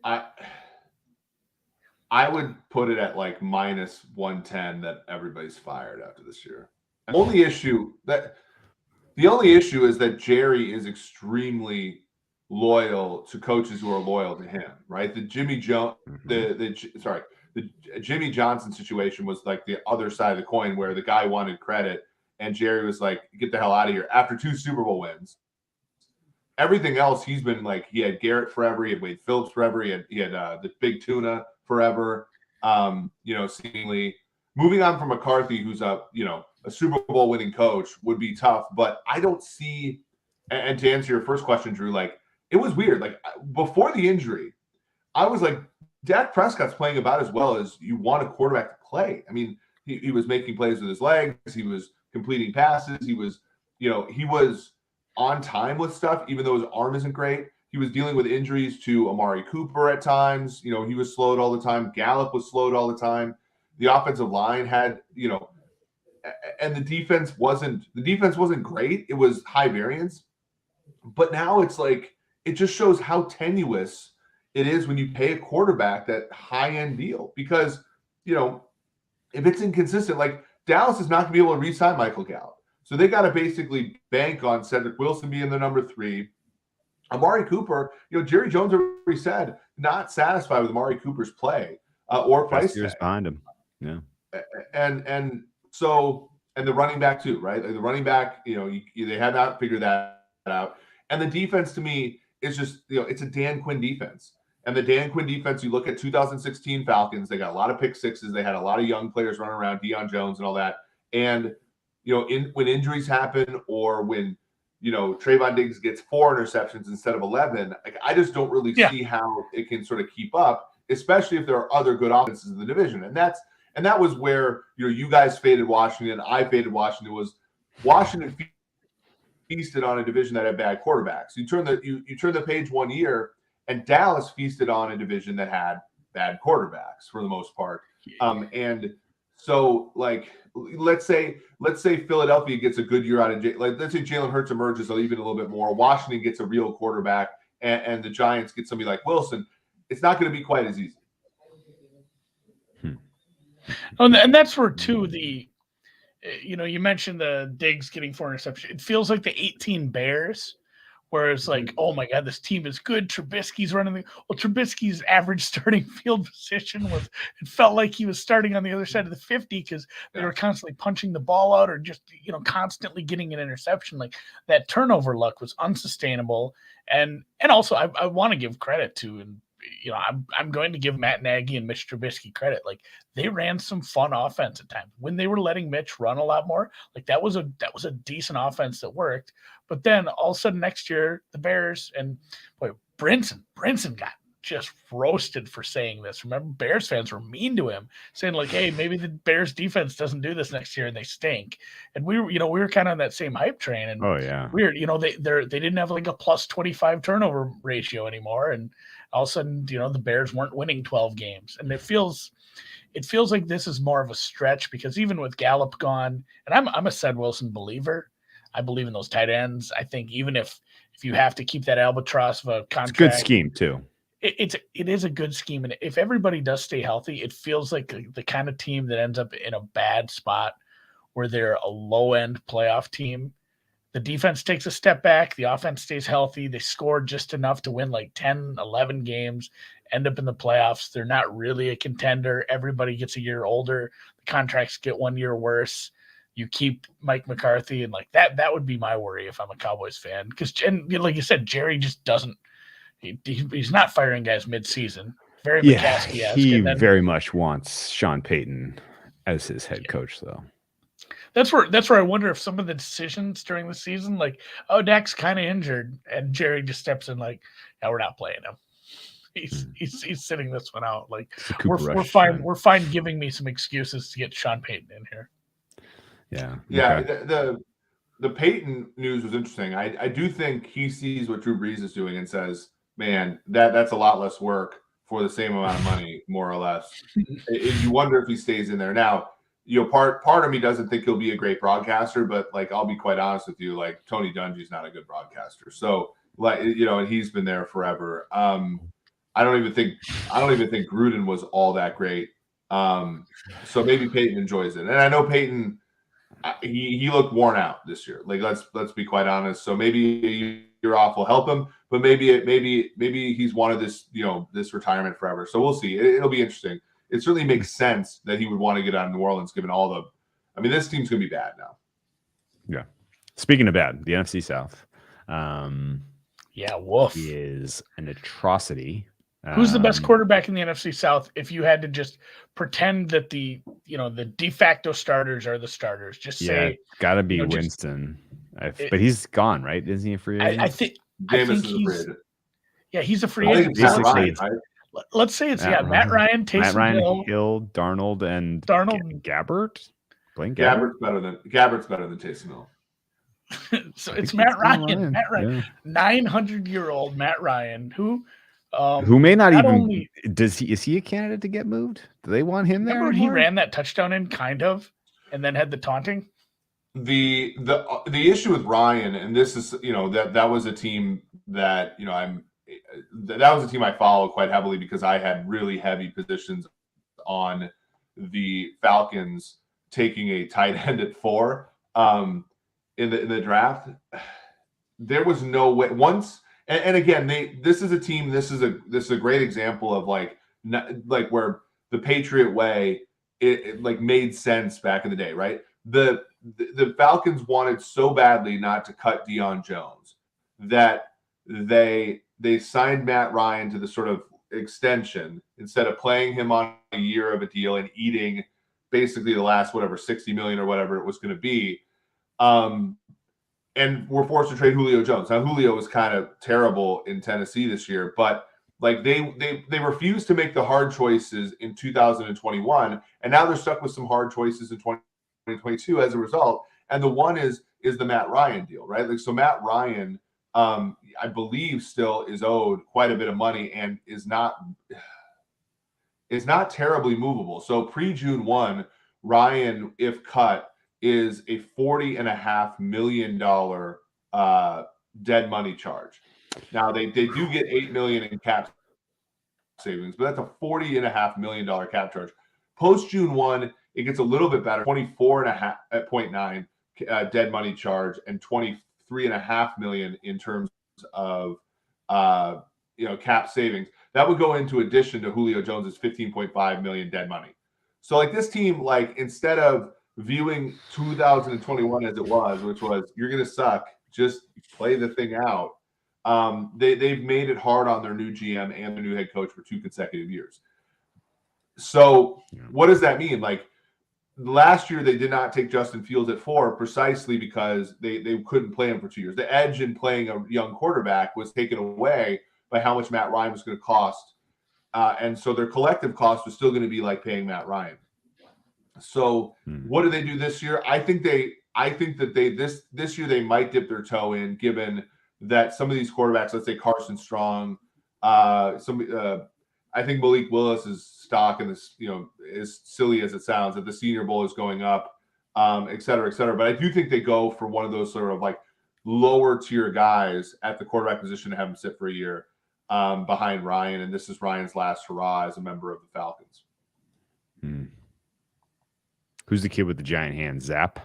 I would put it at like minus 110 that everybody's fired after this year. The only issue is that Jerry is extremely loyal to coaches who are loyal to him, right? The Jimmy Jimmy Johnson situation was like the other side of the coin, where the guy wanted credit and Jerry was like, get the hell out of here after 2 Super Bowl wins. Everything else, he's been like, he had Garrett forever, he had Wade Phillips forever, he had the Big Tuna forever. Seemingly moving on from McCarthy, who's a Super Bowl winning coach, would be tough. But I don't see, and to answer your first question, Drew, like, it was weird. Like, before the injury, I was like, Dak Prescott's playing about as well as you want a quarterback to play. I mean, he was making plays with his legs. He was completing passes. He was on time with stuff, even though his arm isn't great. He was dealing with injuries to Amari Cooper at times. He was slowed all the time. Gallup was slowed all the time. The offensive line had, and the defense wasn't great. It was high variance. But now it's like, it just shows how tenuous it is when you pay a quarterback that high-end deal. Because, if it's inconsistent, like Dallas is not going to be able to re-sign Michael Gallup. So they got to basically bank on Cedric Wilson being the number 3. Amari Cooper, Jerry Jones already said, not satisfied with Amari Cooper's play or price tag
behind him. Yeah.
And so the running back too, right? Like the running back, they have not figured that out. And the defense, to me, is just, it's a Dan Quinn defense. And the Dan Quinn defense, you look at 2016 Falcons, they got a lot of pick sixes. They had a lot of young players running around, Deion Jones and all that. And, when injuries happen, or when, Trayvon Diggs gets 4 interceptions instead of 11, like, I just don't really see how it can sort of keep up, especially if there are other good offenses in the division. And that was where, you guys faded Washington. I faded Washington. Was Washington feasted on a division that had bad quarterbacks. You turn the page 1 year, and Dallas feasted on a division that had bad quarterbacks for the most part. And so, like, let's say Philadelphia gets a good year out of let's say Jalen Hurts emerges even a little bit more. Washington gets a real quarterback, and the Giants get somebody like Wilson. It's not going to be quite as easy.
And that's where too you mentioned the Diggs getting 4 interceptions. It feels like the 18 Bears, Whereas, like, oh my God, this team is good. Trubisky's running well, Trubisky's average starting field position it felt like he was starting on the other side of the 50 because they were constantly punching the ball out or just, constantly getting an interception. Like, that turnover luck was unsustainable. And also, I want to give credit to, and I'm going to give Matt Nagy and Mitch Trubisky credit. Like, they ran some fun offense at times when they were letting Mitch run a lot more. Like, that was a decent offense that worked. But then all of a sudden next year, the Bears and Brinson got just roasted for saying this. Remember, Bears fans were mean to him, saying like, "Hey, maybe the Bears defense doesn't do this next year and they stink." And we were kind of on that same hype train. And weird, they didn't have like a plus 25 turnover ratio anymore, and all of a sudden, the Bears weren't winning 12 games. And it feels like this is more of a stretch because even with Gallup gone, and I'm a Ced Wilson believer. I believe in those tight ends. I think even if you have to keep that albatross of a contract,
it's a good scheme too.
It is a good scheme, and if everybody does stay healthy, it feels like the kind of team that ends up in a bad spot where they're a low-end playoff team. The defense takes a step back, the offense stays healthy, they score just enough to win like 10, 11 games, end up in the playoffs. They're not really a contender. Everybody gets a year older. The contracts get 1 year worse. You keep Mike McCarthy, and like that would be my worry if I'm a Cowboys fan. Because, like you said, Jerry just doesn't. He's not firing guys mid-season. Very McCaskey-esque.
He very much wants Sean Payton as his head coach, though.
That's where I wonder if some of the decisions during the season, like, oh, Dak's kind of injured, and Jerry just steps in like, no, we're not playing him. He's sitting this one out. Like, we're fine. We're fine giving me some excuses to get Sean Payton in here.
Yeah. Okay. The Payton news was interesting. I do think he sees what Drew Brees is doing and says, man, that's a lot less work for the same amount of money, more or less. You wonder if he stays in there. Now, part of me doesn't think he'll be a great broadcaster, but like, I'll be quite honest with you, like Tony Dungy's not a good broadcaster. So like, and he's been there forever. I don't even think Gruden was all that great. So maybe Payton enjoys it. And I know Payton, he looked worn out this year. Like, let's be quite honest. So maybe a year off will help him, but maybe he's wanted this, this retirement forever. So we'll see. It'll be interesting. It certainly makes sense that he would want to get out of New Orleans, given this team's gonna be bad now.
Yeah. Speaking of bad, the NFC South.
Woof.
Is an atrocity.
Who's the best quarterback in the NFC South? If you had to just pretend that the de facto starters are the starters, just say
gotta be Winston. But he's gone, right? Isn't he a free agent?
I think
Jameis is a free agent.
Yeah, he's a free agent. Let's say it's Matt Ryan, Taysom
Hill, Darnold, and Gabbert. Blaine
Gabbert's better than Taysom Hill.
So it's Matt Ryan. Matt Ryan, 900-year-old Matt Ryan, who
may not even is he a candidate to get moved? Do they want him there?
Remember he ran that touchdown in kind of, and then had the taunting.
The issue with Ryan, and this is that was a team that that was a team I followed quite heavily because I had really heavy positions on the Falcons taking a tight end at 4 in the draft. There was no way once. And again, this is a team. This is a great example of like where the Patriot way it like made sense back in the day, right? The Falcons wanted so badly not to cut Deion Jones that they signed Matt Ryan to the sort of extension instead of playing him on a year of a deal and eating basically the last $60 million or whatever it was going to be. And we're forced to trade Julio Jones. Now, Julio was kind of terrible in Tennessee this year, but like they refused to make the hard choices in 2021, and now they're stuck with some hard choices in 2022 as a result. And the one is the Matt Ryan deal, right? Like, so Matt Ryan, I believe, still is owed quite a bit of money and is not terribly movable. So pre-June 1, Ryan, if cut, is a $40.5 million dead money charge. Now they do get $8 million in cap savings, but that's a $40.5 million cap charge. Post June 1, it gets a little bit better, 24.9 dead money charge and $23.5 million in terms of cap savings. That would go into addition to Julio Jones's $15.5 million dead money. So like this team, like instead of viewing 2021 as it was, which was you're gonna suck, just play the thing out. They've made it hard on their new GM and their new head coach for 2 consecutive years. So what does that mean? Like last year, they did not take Justin Fields at 4 precisely because they couldn't play him for 2 years. The edge in playing a young quarterback was taken away by how much Matt Ryan was going to cost. And so their collective cost was still going to be like paying Matt Ryan. So what do they do this year? I think that this year they might dip their toe in, given that some of these quarterbacks, let's say Carson Strong, I think Malik Willis's stock in this, as silly as it sounds, that the Senior Bowl is going up, et cetera, et cetera. But I do think they go for one of those sort of like lower tier guys at the quarterback position to have him sit for a year behind Ryan. And this is Ryan's last hurrah as a member of the Falcons.
Who's the kid with the giant hands? Zap?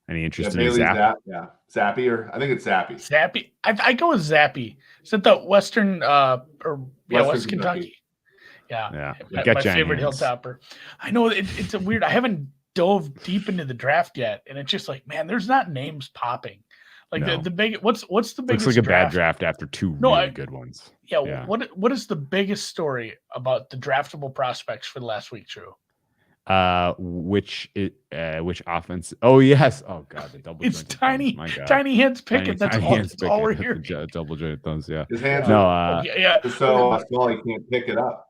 Any interest in
Bailey
Zap?
Yeah. Zappy, or I think it's Zappy.
Zappy. I go with Zappy. Is it the Western West Kentucky? Yeah. My favorite hilltopper. I know it's a weird. I haven't dove deep into the draft yet, and it's just like, man, there's not names popping. Like the big. What's the biggest?
Looks like a bad draft after 2 really good ones.
Yeah. What is the biggest story about the draftable prospects for the last week, Drew?
Which offense? Oh yes. Oh god, the double.
It's tiny hands Pickett. That's all we're hearing.
Double jointed thumbs. Yeah.
His hands.
So
small he can't pick it up.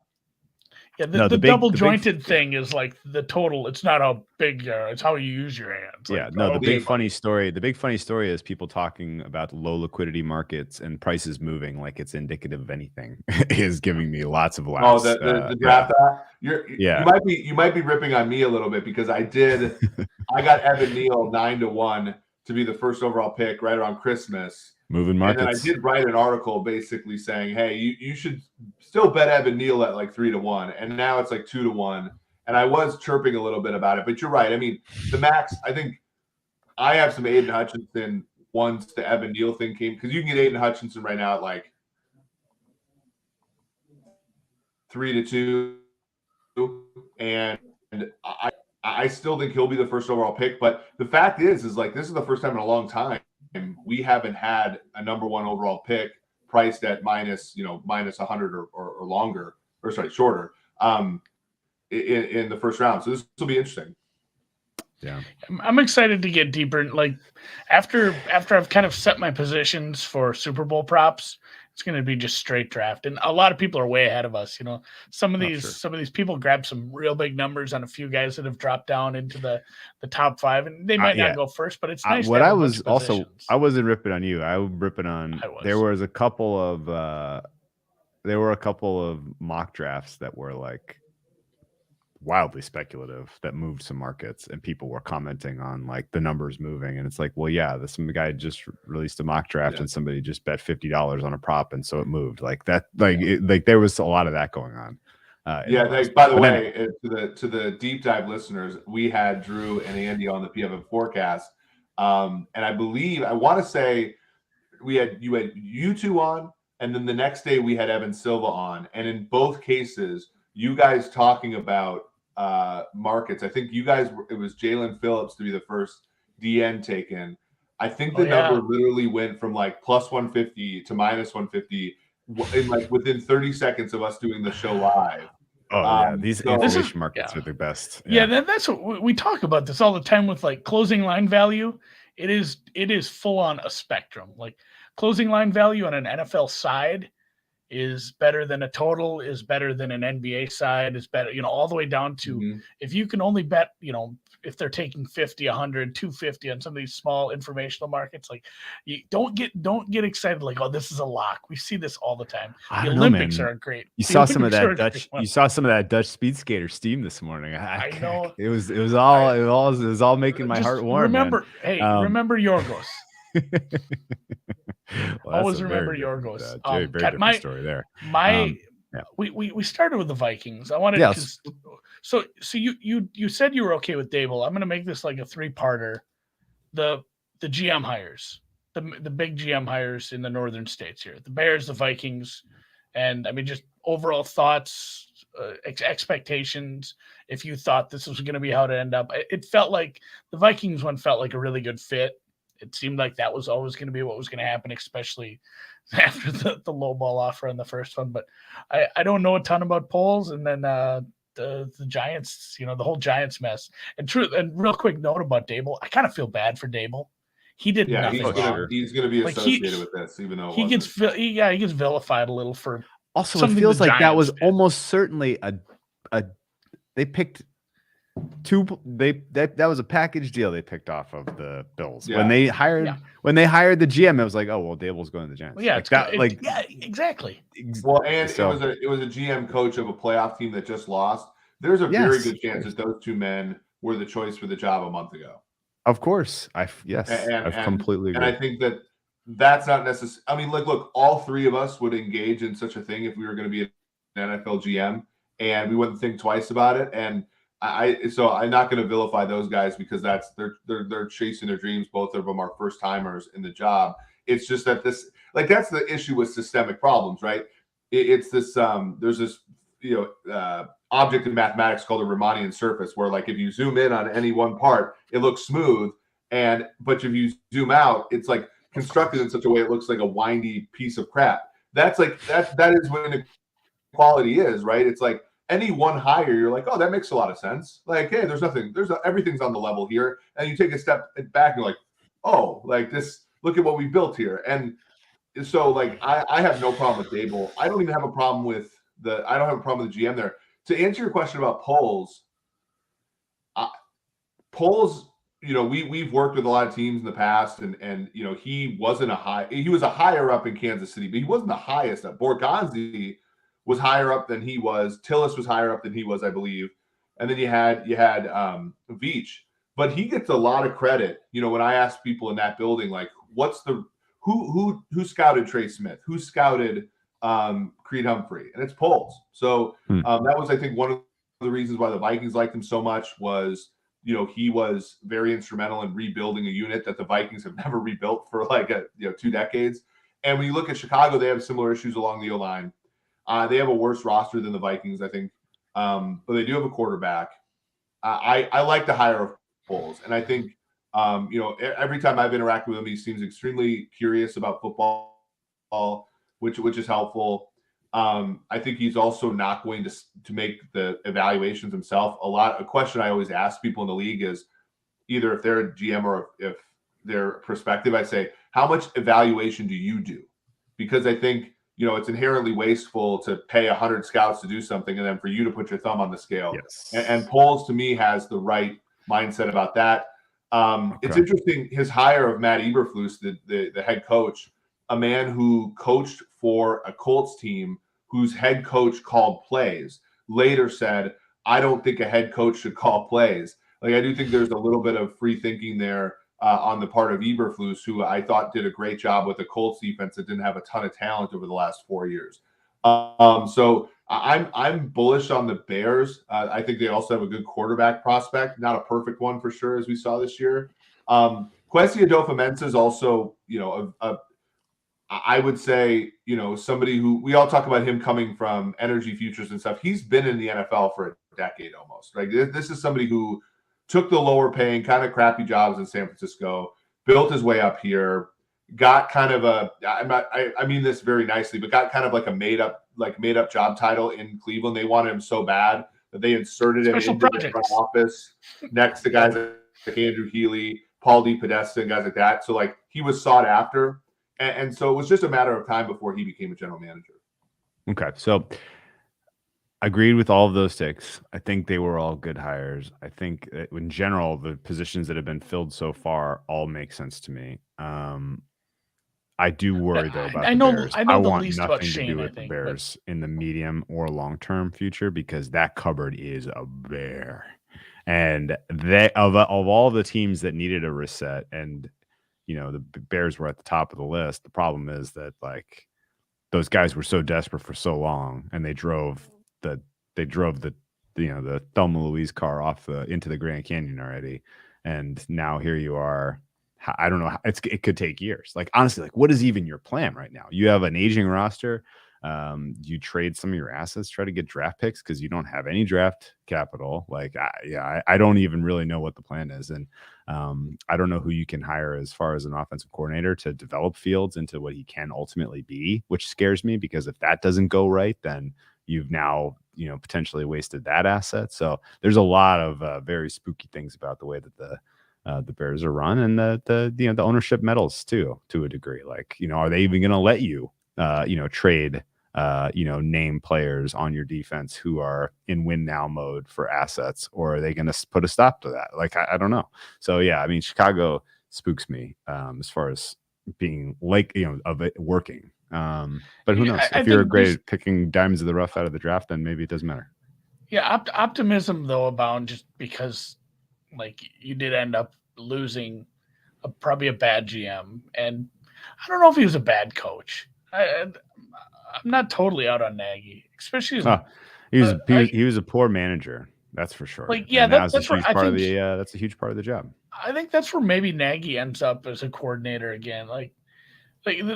Yeah, the double jointed thing is like the total. It's not how big. It's how you use your hands.
Yeah, the big funny story. The big funny story is people talking about low liquidity markets and prices moving like it's indicative of anything. Is giving me lots of laughs.
Oh, the draft. You might be ripping on me a little bit because I got Evan Neal 9-1 to be the first overall pick right around Christmas.
Moving markets.
And then I did write an article basically saying, hey, you should still bet Evan Neal at like 3-1. And now it's like 2-1. And I was chirping a little bit about it, but you're right. I mean, the max, I think I have some Aiden Hutchinson once the Evan Neal thing came, because you can get Aiden Hutchinson right now at like 3-2. And I still think he'll be the first overall pick. But the fact is like this is the first time in a long time we haven't had a number 1 overall pick priced at minus 100 or longer, or sorry, shorter in the first round. So this will be interesting.
Yeah, I'm excited to get deeper. Like after I've kind of set my positions for Super Bowl props, it's going to be just straight draft. And a lot of people are way ahead of us. Some of these people grabbed some real big numbers on a few guys that have dropped down into the top 5, and they might not go first, but it's nice.
I wasn't ripping on you. I was ripping on. There were a couple of mock drafts that were like wildly speculative that moved some markets, and people were commenting on like the numbers moving, and it's like, well, yeah, some guy just released a mock draft and somebody just bet $50 on a prop, and so it moved like that. There was a lot of that going on.
By the way, to the deep dive listeners, we had Drew and Andy on the PFF forecast, and I want to say you had you two on, and then the next day we had Evan Silva on, and in both cases, you guys talking about markets. I think it was Jalen Phillips to be the first DN taken. I think the number literally went from like plus 150 to minus 150 in like within 30 seconds of us doing the show live.
These information markets are the best.
That's what we talk about this all the time with like closing line value. It is full on a spectrum. Like closing line value on an NFL side is better than a total, is better than an NBA side, is better, all the way down to if you can only bet, if they're taking 50, 100, 250 on some of these small informational markets, like you don't get excited like, oh, this is a lock. We see this all the time. The Olympics are great.
You saw some of that Dutch speed skater steam this morning.
I know
it was all making my heart warm.
Remember Yorgos. Always remember Yorgos.
Very different story there.
We started with the Vikings. I wanted so you said you were okay with Dable. I'm going to make this like a 3-parter. The GM hires. the big GM hires in the northern states here, the Bears, the Vikings, and I mean, just overall thoughts, expectations. If you thought this was going to be how to end up, it felt like the Vikings one felt like a really good fit. It seemed like that was always going to be what was going to happen, especially after the low ball offer on the first one. But I don't know a ton about polls, and then the Giants, the whole Giants mess. And real quick note about Dable, I kind of feel bad for Dable. He did nothing wrong.
He's going to be associated with this, even though
he gets vilified a little for.
Also, it feels like that was almost certainly a they picked that was a package deal they picked off of the Bills when they hired the GM. It was like, oh well, Dable's going to the Giants.
Well, yeah, exactly.
Well, and it was a GM coach of a playoff team that just lost. There's a very good chance that those two men were the choice for the job a month ago.
Of course, I completely agree.
And I think that's not necessary. I mean, look, all three of us would engage in such a thing if we were going to be an NFL GM, and we wouldn't think twice about it. And so I'm not going to vilify those guys because they're chasing their dreams. Both of them are first timers in the job. It's just that that's the issue with systemic problems, right? It's this there's this object in mathematics called a Riemannian surface, where like if you zoom in on any one part, it looks smooth, but if you zoom out, it's like constructed in such a way it looks like a windy piece of crap. That is what inequality is, right? It's like any one hire, you're like, oh, that makes a lot of sense. Like, hey, everything's on the level here, and you take a step back and you're like, oh, like this, look at what we built here. And so like I have no problem with Dable. I don't have a problem with the GM there. To answer your question about polls, we've worked with a lot of teams in the past, and he was a higher up in Kansas City, but he wasn't the highest. Borgonzi was higher up than he was. Tillis was higher up than he was, I believe. And then you had Veach, but he gets a lot of credit. When I ask people in that building, like, who scouted Trey Smith? Who scouted Creed Humphrey? And it's polls. So that was, I think, one of the reasons why the Vikings liked him so much was, he was very instrumental in rebuilding a unit that the Vikings have never rebuilt for 2 decades. And when you look at Chicago, they have similar issues along the O-line. They have a worse roster than the Vikings, I think, but they do have a quarterback. I like the hire of polls, and I think every time I've interacted with him, he seems extremely curious about football, which is helpful. I think he's also not going to make the evaluations himself. A question I always ask people in the league is either if they're a GM or if they're prospective, I say, how much evaluation do you do? Because I think, it's inherently wasteful to pay 100 scouts to do something and then for you to put your thumb on the scale.
Yes.
And Poles, to me, has the right mindset about that. It's interesting, his hire of Matt Eberflus, the head coach, a man who coached for a Colts team whose head coach called plays, later said, I don't think a head coach should call plays. Like, I do think there's a little bit of free thinking there on the part of Eberflus, who I thought did a great job with the Colts defense that didn't have a ton of talent over the last 4 years. So I'm bullish on the Bears. I think they also have a good quarterback prospect, not a perfect one for sure, as we saw this year. Kwesi Adofo-Mensah is also, I would say, somebody who we all talk about him coming from energy futures and stuff. He's been in the NFL for a decade almost. Right? This is somebody who took the lower paying, kind of crappy jobs in San Francisco, built his way up here, got kind of I mean this very nicely, but got kind of like a made up job title in Cleveland. They wanted him so bad that they inserted him into the front office next to guys like Andrew Healy, Paul DePodesta, and guys like that. So like he was sought after. And so it was just a matter of time before he became a general manager.
Okay. So agreed with all of those takes. I think they were all good hires. I think in general, the positions that have been filled so far all make sense to me. I do worry though about the Bears. I want nothing to do with the Bears in the medium or long-term future, because that cupboard is a bear. And they of all the teams that needed a reset, and the Bears were at the top of the list. The problem is that like those guys were so desperate for so long, and they drove the Thelma Louise car off into the Grand Canyon already, and now here you are I don't know. It could take years. Like, honestly, like, what is even your plan right now? You have an aging roster. You trade some of your assets, try to get draft picks because you don't have any draft capital. Like, I don't even really know what the plan is. And I don't know who you can hire as far as an offensive coordinator to develop Fields into what he can ultimately be, which scares me because if that doesn't go right, then you've now, potentially wasted that asset. So there's a lot of very spooky things about the way that the Bears are run, and the ownership meddles too, to a degree. Like, are they even going to let you, trade, name players on your defense who are in win now mode for assets, or are they going to put a stop to that? Like, I don't know. So yeah, I mean, Chicago spooks me as far as being like, of it working. But who knows? If you're great at picking diamonds of the rough out of the draft, then maybe it doesn't matter.
Yeah, optimism though abound, just because like you did end up losing probably a bad GM, and I don't know if he was a bad coach. I'm not totally out on Nagy, especially
he was a poor manager, that's for sure.
Like, yeah, that's a huge part of
that's a huge part of the job.
I think that's where maybe Nagy ends up as a coordinator again. Like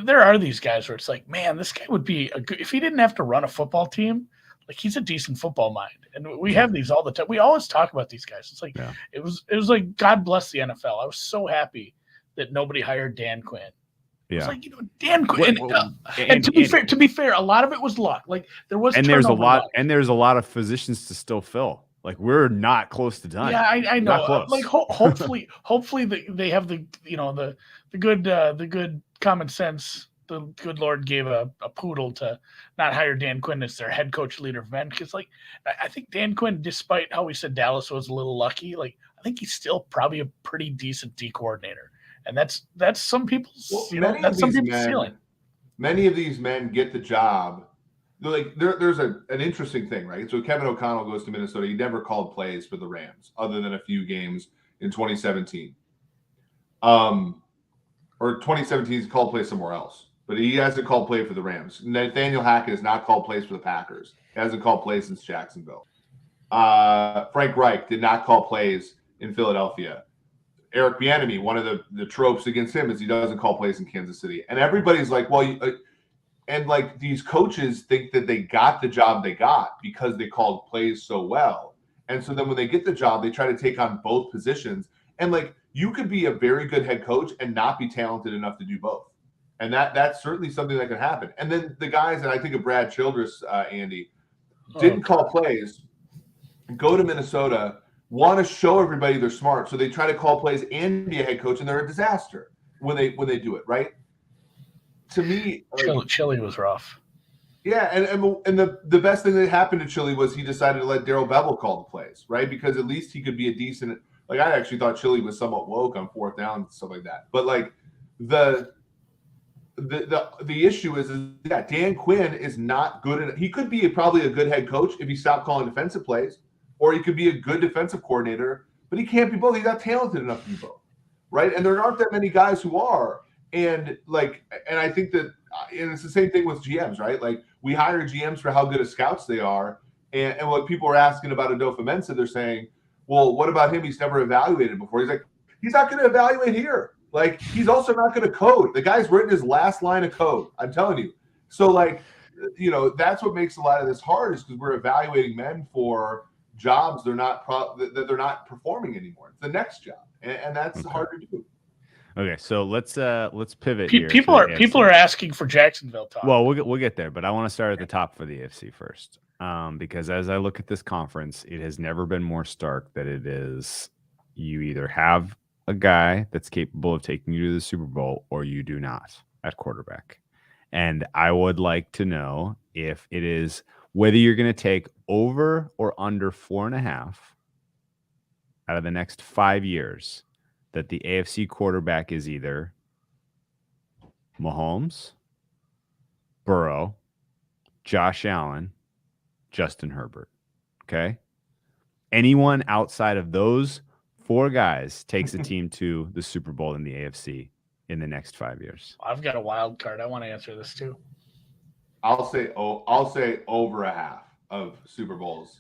there are these guys where it's like, man, this guy would be a good if he didn't have to run a football team. Like, he's a decent football mind, and we have these all the time. We always talk about these guys. It's like it was like God bless the NFL. I was so happy that nobody hired Dan Quinn. Yeah. It's like, Dan Quinn. And to be fair, a lot of it was luck. Like, there was
there's a lot of positions to still fill. Like, we're not close to done.
Yeah, I know. Like, hopefully they have the good common sense. The good Lord gave a poodle to not hire Dan Quinn as their head coach, leader of men. Because, like, I think Dan Quinn, despite how we said Dallas was a little lucky, like, I think he's still probably a pretty decent D coordinator. And that's some people's, that's some people's feeling.
Many of these men get the job. Like, there's an interesting thing, right? So Kevin O'Connell goes to Minnesota. He never called plays for the Rams other than a few games in 2017. Or 2017, he's called plays somewhere else. But he hasn't called play for the Rams. Nathaniel Hackett has not called plays for the Packers. He hasn't called plays since Jacksonville. Frank Reich did not call plays in Philadelphia. Eric Bieniemy, one of the tropes against him is he doesn't call plays in Kansas City. And everybody's like, well, and like these coaches think that they got the job they got because they called plays so well. And so then when they get the job, they try to take on both positions. And like, you could be a very good head coach and not be talented enough to do both. And that's certainly something that can happen. And then the guys, and I think of Brad Childress, Andy, didn't call plays, go to Minnesota, want to show everybody they're smart. So they try to call plays and be a head coach, and they're a disaster when they do it, right? To me,
Chili was rough.
Yeah, and the best thing that happened to Chili was he decided to let Darrell Bevel call the plays, right? Because at least he could be a decent – like, I actually thought Chili was somewhat woke on fourth down and stuff like that. But, like, the issue is that Dan Quinn is not good. He could be probably a good head coach if he stopped calling defensive plays, or he could be a good defensive coordinator, but he can't be both. He's not talented enough to be both, right? And there aren't that many guys who are. And I think that, and it's the same thing with GMs, right? Like, we hire GMs for how good of scouts they are. And what people are asking about Adolfo Mensa, they're saying, well, what about him? He's never evaluated before. He's like, he's not going to evaluate here. Like, he's also not going to code. The guy's written his last line of code. I'm telling you. So, like, that's what makes a lot of this hard, is because we're evaluating men for jobs they're not performing anymore. It's the next job, and that's hard to do.
Okay, so let's pivot here.
People are asking for Jacksonville talk.
Well, we'll get there, but I want to start at the top for the AFC first, because as I look at this conference, it has never been more stark that it is you either have a guy that's capable of taking you to the Super Bowl or you do not at quarterback. And I would like to know if it is whether you're going to take over or under 4.5 out of the next 5 years that the AFC quarterback is either Mahomes, Burrow, Josh Allen, Justin Herbert. Okay? Anyone outside of those 4 guys takes a team to the Super Bowl in the AFC in the next 5 years.
I've got a wild card. I want to answer this too.
I'll say over a half of Super Bowls.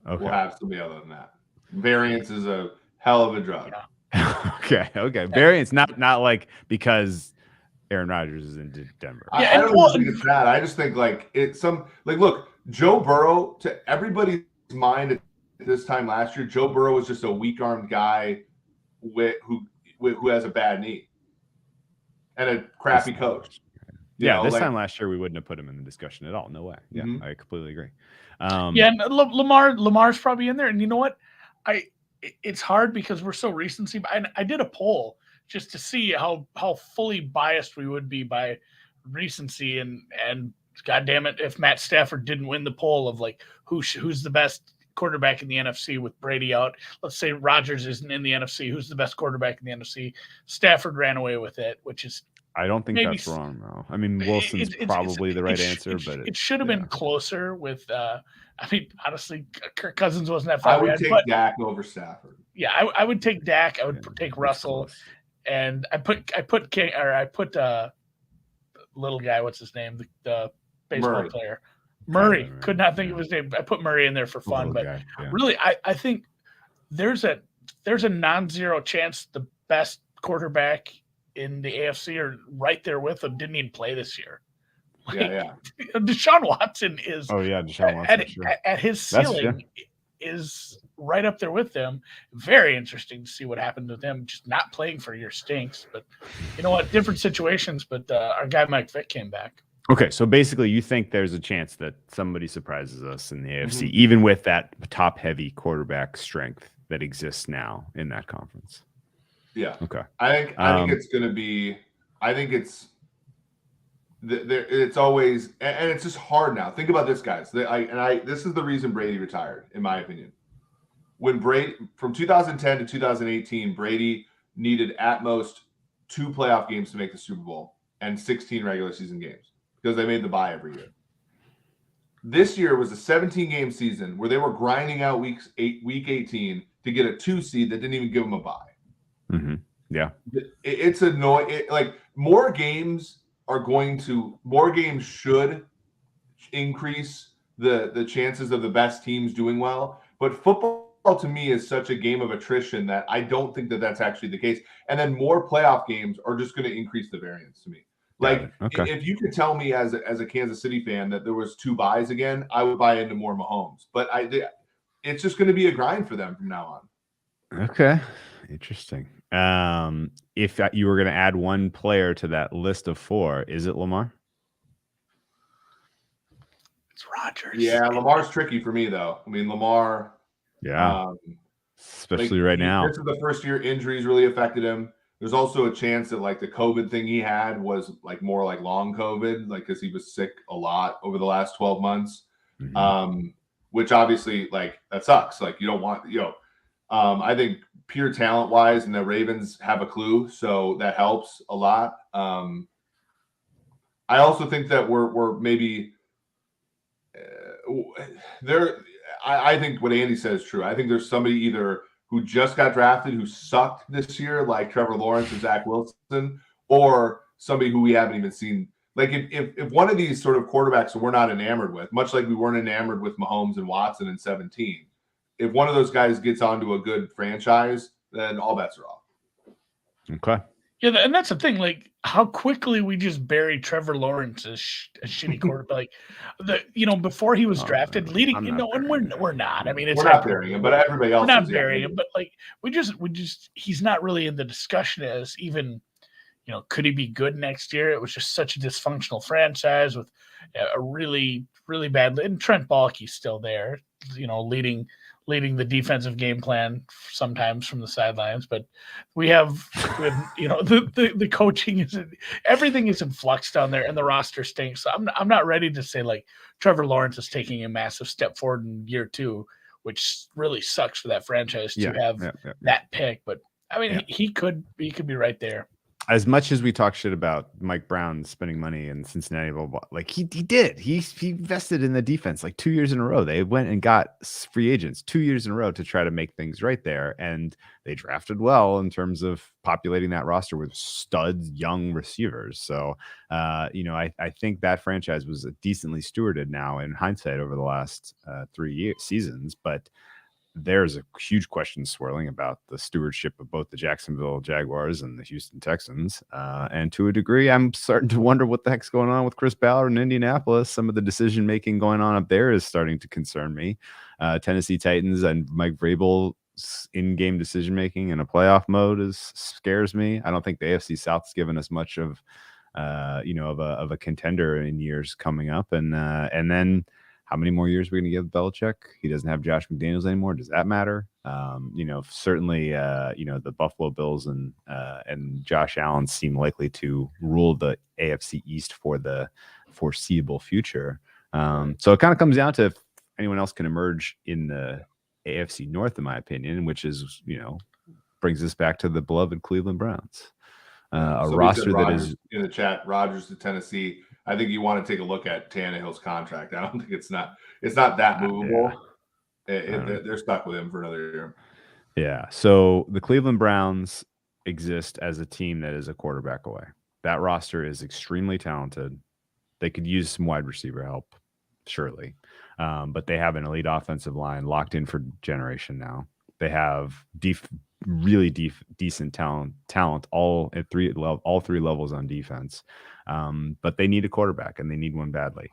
Okay. We'll have somebody other than that. Variance is a hell of a drug.
Yeah.
Okay. Variance, not like because Aaron Rodgers is in Denver.
I don't even think it's that. I just think like it's look, Joe Burrow, to everybody's mind at this time last year, Joe Burrow was just a weak-armed guy who has a bad knee and a crappy coach.
This time last year we wouldn't have put him in the discussion at all. No way. Yeah, I completely agree.
And Lamar's probably in there. And you know what? It's hard because we're so recency. I did a poll just to see how fully biased we would be by recency and God damn it, if Matt Stafford didn't win the poll of like who's the best quarterback in the NFC with Brady out. Let's say Rodgers isn't in the NFC. Who's the best quarterback in the NFC? Stafford ran away with it, which is
I don't think that's wrong though. I mean, Wilson's probably the right answer, but
it should have been closer with honestly, Kirk Cousins wasn't that far.
I would take Dak over Stafford.
Yeah, I would take Dak. I would take Russell, and I put little guy. What's his name? The baseball player. Murray. Could not think of his name. I put Murray in there for fun, but really, I think there's a non-zero chance the best quarterback in the AFC are right there with him. Didn't even play this year. Deshaun Watson is.
Deshaun Watson
at his ceiling is right up there with them. Very interesting to see what happened with him. Just not playing for a year stinks, but you know what? Different situations. But our guy Mike Vick came back.
Okay, so basically, you think there's a chance that somebody surprises us in the AFC, even with that top-heavy quarterback strength that exists now in that conference.
Yeah.
Okay.
I think it's going to be. I think it's. It's always, and it's just hard now. Think about this, guys. This is the reason Brady retired, in my opinion. When Brady, from 2010 to 2018, Brady needed at most 2 playoff games to make the Super Bowl and 16 regular season games because they made the bye every year. This year was a 17-game season where they were grinding out week 18 to get a 2 seed that didn't even give them a bye.
Mm-hmm. Yeah,
it's annoying. Like more games should increase the chances of the best teams doing well. But football to me is such a game of attrition that I don't think that that's actually the case. And then more playoff games are just going to increase the variance to me. Like if you could tell me as a Kansas City fan that there was 2 byes again, I would buy into more Mahomes. But it's just going to be a grind for them from now on.
Okay, interesting. If you were going to add one player to that list of 4, is it Lamar?
It's Rodgers.
Yeah, Lamar's tricky for me though. I mean, Lamar.
Yeah. Especially right now.
This is the first year injuries really affected him. There's also a chance that like the COVID thing he had was like more like long COVID, like because he was sick a lot over the last 12 months. Which obviously like that sucks. Like you don't want, I think pure talent wise, and the Ravens have a clue, so that helps a lot. I also think that we're maybe there. I think what Andy says is true. I think there's somebody either who just got drafted who sucked this year, like Trevor Lawrence or Zach Wilson, or somebody who we haven't even seen. Like if one of these sort of quarterbacks that we're not enamored with, much like we weren't enamored with Mahomes and Watson in 2017. If one of those guys gets onto a good franchise, then all bets are off.
Okay.
Yeah, and that's the thing. Like how quickly we just buried Trevor Lawrence as a shitty quarterback. Before he was drafted, leading. And we're not. I mean, it's
we're not burying him, but everybody else.
We're not burying him, but like we just he's not really in the discussion as even. Could he be good next year? It was just such a dysfunctional franchise with a really, really bad. And Trent Baalke's still there. Leading the defensive game plan sometimes from the sidelines, but we have the coaching everything is in flux down there and the roster stinks. So I'm not ready to say like Trevor Lawrence is taking a massive step forward in year 2, which really sucks for that franchise to have that pick. But I mean, he could be right there.
As much as we talk shit about Mike Brown spending money in Cincinnati, like he did. He invested in the defense like 2 years in a row. They went and got free agents 2 years in a row to try to make things right there. And they drafted well in terms of populating that roster with studs, young receivers. So, I think that franchise was decently stewarded now in hindsight over the last 3 seasons. But there's a huge question swirling about the stewardship of both the Jacksonville Jaguars and the Houston Texans. And to a degree, I'm starting to wonder what the heck's going on with Chris Ballard in Indianapolis. Some of the decision-making going on up there is starting to concern me. Tennessee Titans and Mike Vrabel's in-game decision-making in a playoff mode scares me. I don't think the AFC South's given us much of a contender in years coming up. And then how many more years are we going to give Belichick? He doesn't have Josh McDaniels anymore. Does that matter? Certainly, the Buffalo Bills and Josh Allen seem likely to rule the AFC East for the foreseeable future. So it kind of comes down to if anyone else can emerge in the AFC North, in my opinion, which is, brings us back to the beloved Cleveland Browns. A roster that is
in the chat, Rodgers to Tennessee. I think you want to take a look at Tannehill's contract. I don't think it's not that movable. They're stuck with him for another year.
Yeah. So the Cleveland Browns exist as a team that is a quarterback away. That roster is extremely talented. They could use some wide receiver help, surely. But they have an elite offensive line locked in for generation now. They have really decent talent all at all three levels on defense. But they need a quarterback, and they need one badly.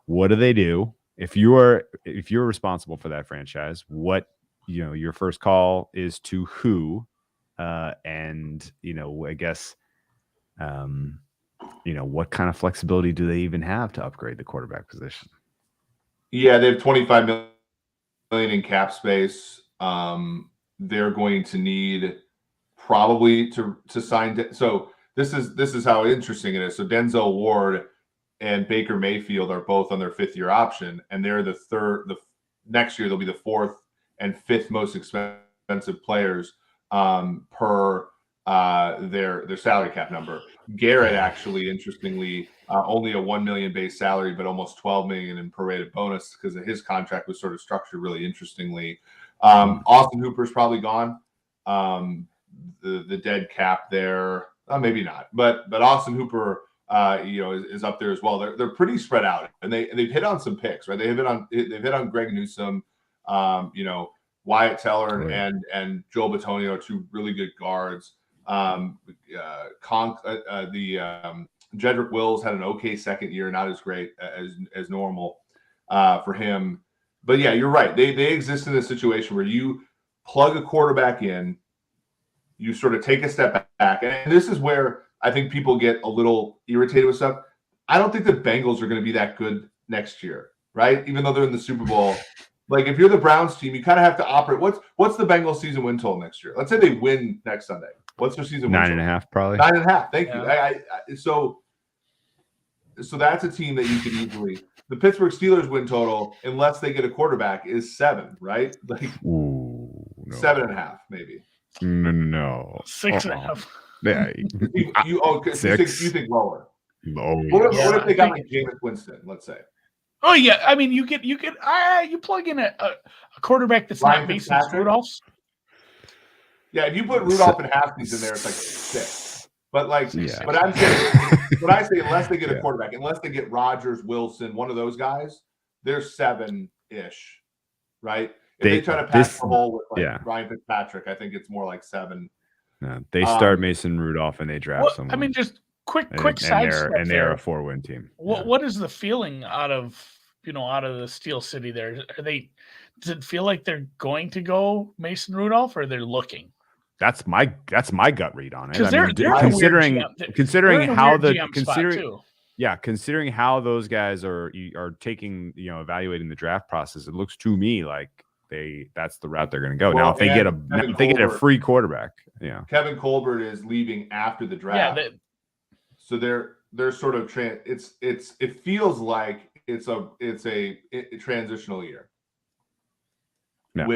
What do? If you're responsible for that franchise, what your first call is to who, and I guess what kind of flexibility do they even have to upgrade the quarterback position?
Yeah, they have $25 million in cap space. They're going to need probably to sign. So this is how interesting it is. So Denzel Ward and Baker Mayfield are both on their 5th-year option, and they're the third. The next year they'll be the 4th and 5th most expensive players per their salary cap number. Garrett actually, interestingly, only a $1 million base salary, but almost $12 million in prorated bonus because his contract was sort of structured really interestingly. Austin Hooper's probably gone. The dead cap there, maybe not, but Austin Hooper, is up there as well. They're pretty spread out, and they've hit on some picks, right? They've hit on Greg Newsome, Wyatt Teller and Joel Bitonio, 2 really good guards. Jedrick Wills had an okay second year, not as great as normal for him. But yeah, you're right. They exist in a situation where you plug a quarterback in, you sort of take a step back. And this is where I think people get a little irritated with stuff. I don't think the Bengals are going to be that good next year, right? Even though they're in the Super Bowl. Like, if you're the Browns team, you kind of have to operate. What's the Bengals season win total next year? Let's say they win next Sunday. What's their season win total?
9.5, probably.
9.5. Thank you. So that's a team that you could easily. The Pittsburgh Steelers win total, unless they get a quarterback, is 7, right? Like 7.5, maybe.
No.
6.5.
Yeah.
You think lower?
Oh,
what if they got like Jameis Winston? Let's say.
Oh yeah, I mean you plug in a quarterback that's
Ryan
not Mason
Fitzpatrick?
Rudolph's.
Yeah, if you put Rudolph and Haskins in there, it's like 6. But but I'm saying when I say unless they get a quarterback, unless they get Rodgers, Wilson, one of those guys, they're 7-ish, right? If they try to pass the hole with Ryan Fitzpatrick, I think it's more like 7.
No, they start Mason Rudolph and they draft someone.
I mean, just quick side step.
And they're a 4-win team.
What is the feeling out of the Steel City there? Does it feel like they're going to go Mason Rudolph, or they're looking?
That's my gut read on it.
Considering
how those guys are taking, evaluating the draft process, it looks to me like that's the route they're going to go. Well, now, if they get a free quarterback,
Kevin Colbert is leaving after the draft, so they're sort of it feels like it's a transitional year.
Yeah,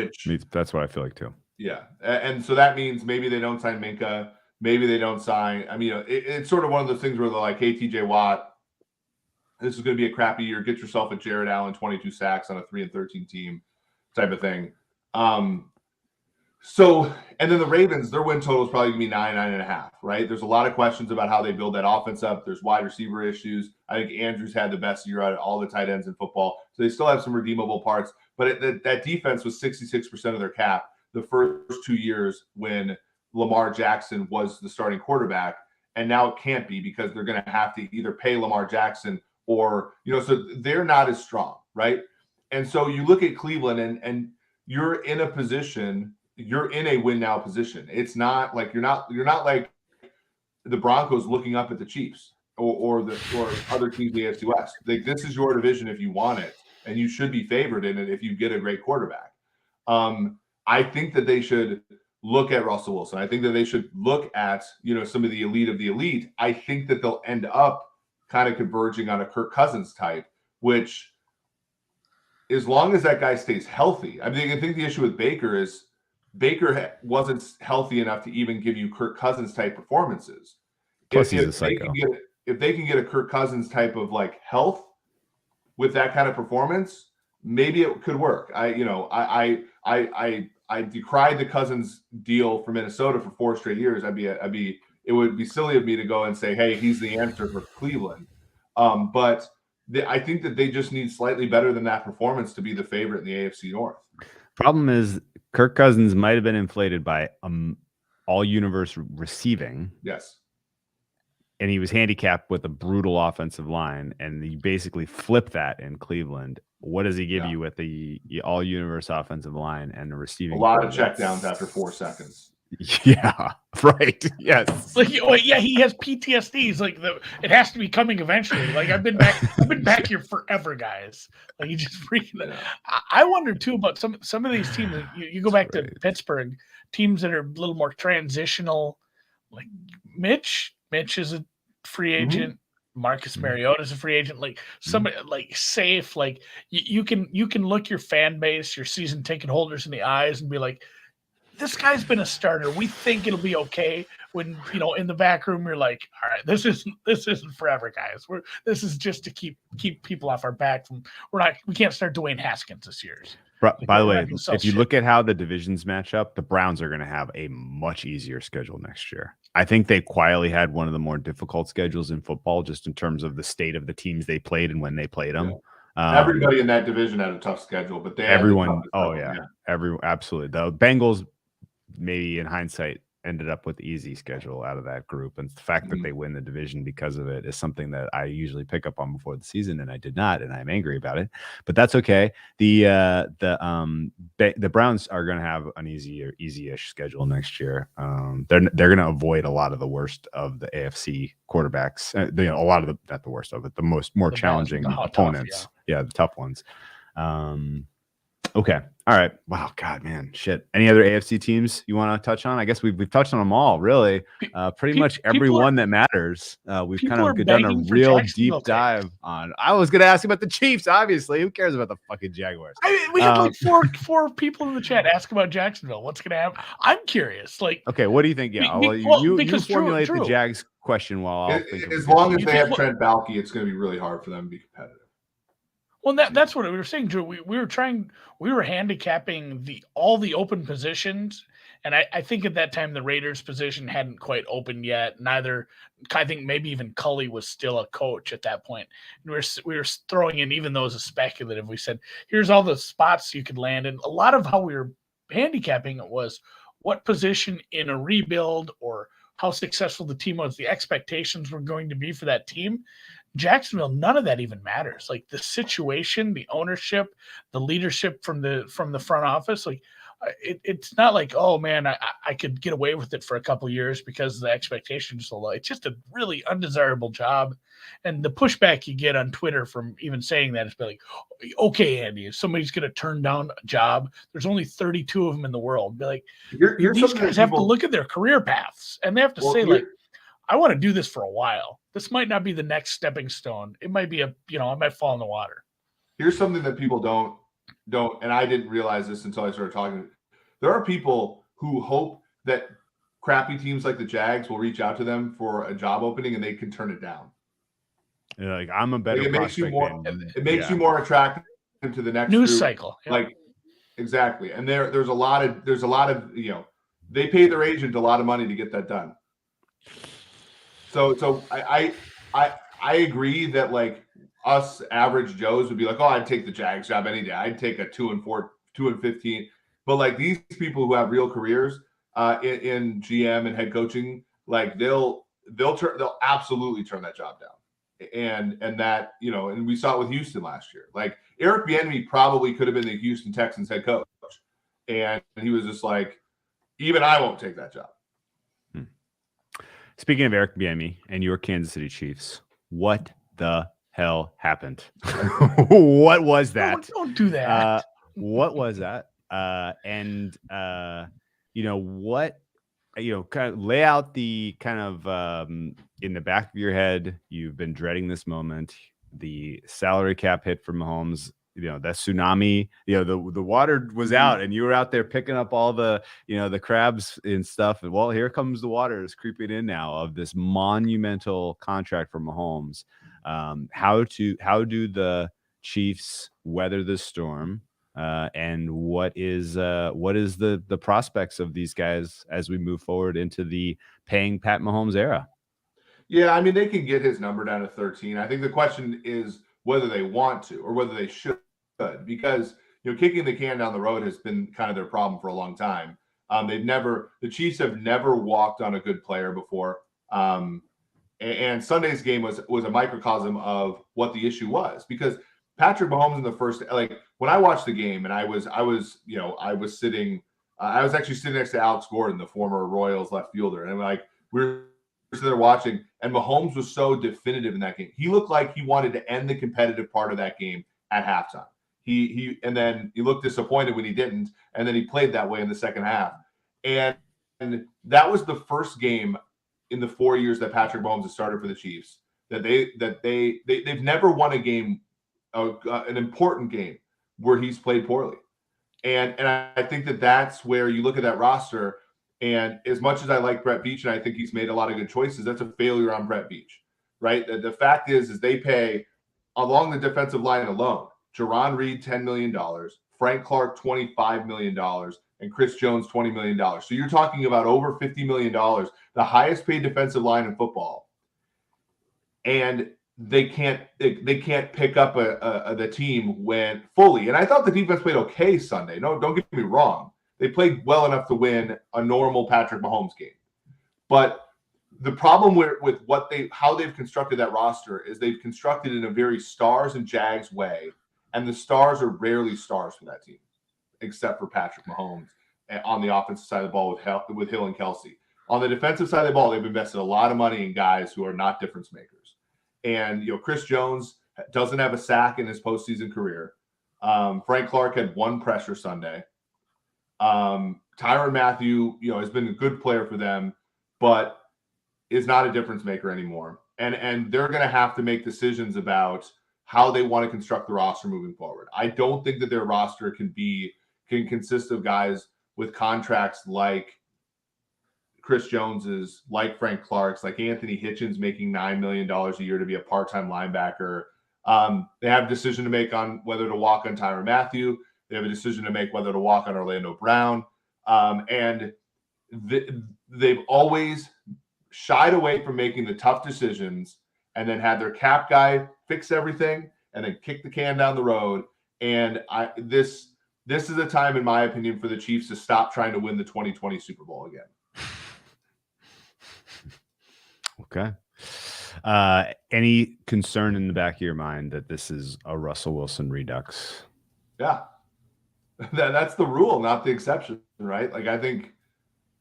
that's what I feel like too.
Yeah, and so that means maybe they don't sign Minka, maybe they don't sign. I mean, it's sort of one of those things where they're like, "Hey, T.J. Watt, this is going to be a crappy year. Get yourself a Jared Allen 22 sacks on a 3-13 team," type of thing. So, and then the Ravens, their win total is probably going to be 9.5, right? There's a lot of questions about how they build that offense up. There's wide receiver issues. I think Andrews had the best year out of all the tight ends in football. So they still have some redeemable parts. But that defense was 66% of their cap the first 2 years when Lamar Jackson was the starting quarterback. And now it can't be because they're going to have to either pay Lamar Jackson or, so they're not as strong, right? And so you look at Cleveland and you're in a position – you're in a win now position. It's not like you're not like the Broncos looking up at the Chiefs or other teams in the AFC West. Like, this is your division if you want it, and you should be favored in it if you get a great quarterback. I think that they should look at Russell Wilson. I think that they should look at some of the elite of the elite. I think that they'll end up kind of converging on a Kirk Cousins type, which, as long as that guy stays healthy, I think the issue with Baker is Baker wasn't healthy enough to even give you Kirk Cousins type performances.
Plus, he's a psycho.
If they can get a Kirk Cousins type of like health with that kind of performance, maybe it could work. I decried the Cousins deal for Minnesota for 4 straight years. It would be silly of me to go and say, hey, he's the answer for Cleveland. But I think that they just need slightly better than that performance to be the favorite in the AFC North.
Problem is, Kirk Cousins might have been inflated by all-universe receiving.
Yes.
And he was handicapped with a brutal offensive line, and you basically flip that in Cleveland. What does he give you with the all-universe offensive line and the receiving?
A lot of checkdowns after 4 seconds.
Yeah, right. Yes.
He has PTSD. He's like, it has to be coming eventually. Like, I've been back here forever, guys. Like, you just freaking. I wonder too about some of these teams. You go back to Pittsburgh, teams that are a little more transitional. Like Mitch is a free agent. Mm-hmm. Marcus Mariota is a free agent. Like somebody like safe. Like you can look your fan base, your season ticket holders in the eyes and be like, this guy's been a starter. We think it'll be okay. When in the back room, you're like, all right, this isn't forever, guys. This is just to keep people off our back. We can't start Dwayne Haskins this year.
By the way, if you look at how the divisions match up, the Browns are going to have a much easier schedule next year. I think they quietly had one of the more difficult schedules in football, just in terms of the state of the teams they played and when they played them.
Yeah. Everybody in that division had a tough schedule, but
everyone. Absolutely. The Bengals, maybe in hindsight, ended up with the easy schedule out of that group, and the fact that they win the division because of it is something that I usually pick up on before the season, and I did not, and I'm angry about it, but that's okay. The Browns are going to have an easy-ish schedule next year. They're going to avoid a lot of the worst of the AFC quarterbacks. A lot of not the worst of it, the more challenging opponents. Tough, the tough ones. Okay. All right. Wow. God, man. Shit. Any other AFC teams you want to touch on? I guess we've touched on them all, really. Pretty much everyone that matters. We've kind of done a real deep dive on. I was going to ask about the Chiefs, obviously. Who cares about the fucking Jaguars?
We have like four people in the chat ask about Jacksonville. What's going to happen? I'm curious. Like,
okay, what do you think? Yeah, you formulate the Jags question while I'll think.
As long as they have Trent Baalke, it's going to be really hard for them to be competitive.
Well, that's what we were saying, Drew. We were handicapping all the open positions, and I think at that time the Raiders position hadn't quite opened yet. I think maybe even Culley was still a coach at that point. And we were throwing in even those as speculative. We said, here's all the spots you could land in. A lot of how we were handicapping it was what position in a rebuild or how successful the team was, the expectations were going to be for that team. Jacksonville, none of that even matters. Like the situation, the ownership, the leadership from the front office, like it's not like, oh man, I could get away with it for a couple of years because the expectations are so low. It's just a really undesirable job. And the pushback you get on Twitter from even saying that is like, okay, Andy, if somebody's going to turn down a job, there's only 32 of them in the world. Be like, these guys have to look at their career paths and they have to say like, I want to do this for a while. This might not be the next stepping stone. It might be I might fall in the water.
Here's something that people don't, and I didn't realize this until I started talking. There are people who hope that crappy teams like the Jags will reach out to them for a job opening and they can turn it down.
Yeah, like I'm a better
prospect. It makes you more attractive to the next
news cycle.
Yeah. Exactly. And there's a lot of they pay their agent a lot of money to get that done. So I agree that like us average Joes would be like, oh, I'd take the Jags job any day. I'd take a 2-4, 2-15. But like these people who have real careers in GM and head coaching, like they'll absolutely turn that job down. And that, and we saw it with Houston last year. Like Eric Bieniemy probably could have been the Houston Texans head coach. And he was just like, even I won't take that job.
Speaking of Eric Bieniemy and your Kansas City Chiefs, what the hell happened? What was that?
Don't do that.
What was that? What, kind of lay out the kind of in the back of your head, you've been dreading this moment, the salary cap hit for Mahomes, that tsunami, the water was out and you were out there picking up all the, the crabs and stuff. And well, here comes the water is creeping in now of this monumental contract for Mahomes. How do the Chiefs weather the storm? And what is the prospects of these guys as we move forward into the paying Pat Mahomes era?
Yeah, I mean, they can get his number down to 13. I think the question is whether they want to or whether they should, because kicking the can down the road has been kind of their problem for a long time. The Chiefs have never walked on a good player before. And Sunday's game was a microcosm of what the issue was, because Patrick Mahomes in the first, like when I watched the game and I was actually sitting next to Alex Gordon, the former Royals left fielder. And we were sitting there watching, and Mahomes was so definitive in that game. He looked like he wanted to end the competitive part of that game at halftime. And then he looked disappointed when he didn't. And then he played that way in the second half. And that was the first game in the 4 years that Patrick Mahomes has started for the Chiefs that they've never won a game, an important game where he's played poorly. And I think that's where you look at that roster, and as much as I like Brett Veach and I think he's made a lot of good choices, that's a failure on Brett Veach, right? The fact is they pay along the defensive line alone, Jaron Reed $10 million, Frank Clark $25 million, and Chris Jones $20 million. So you're talking about over $50 million, the highest paid defensive line in football. And they can't pick up the team when fully. And I thought the defense played okay Sunday. No, don't get me wrong. They played well enough to win a normal Patrick Mahomes game. But the problem with how they've constructed that roster is they've constructed in a very stars and Jags way. And the stars are rarely stars for that team, except for Patrick Mahomes on the offensive side of the ball with Hill and Kelsey. On the defensive side of the ball, they've invested a lot of money in guys who are not difference makers. And, Chris Jones doesn't have a sack in his postseason career. Frank Clark had one pressure Sunday. Tyrann Mathieu, has been a good player for them, but is not a difference maker anymore. And they're going to have to make decisions about how they want to construct the roster moving forward. I don't think that their roster can consist of guys with contracts like Chris Jones's, like Frank Clark's, like Anthony Hitchens making $9 million a year to be a part-time linebacker. They have a decision to make on whether to walk on Tyrann Mathieu. They have a decision to make whether to walk on Orlando Brown. And they've always shied away from making the tough decisions and then had their cap guy fix everything and then kick the can down the road. And this is a time, in my opinion, for the Chiefs to stop trying to win the 2020 Super Bowl again.
Okay. Any concern in the back of your mind that this is a Russell Wilson redux?
Yeah. That's the rule, not the exception, right? Like, I think,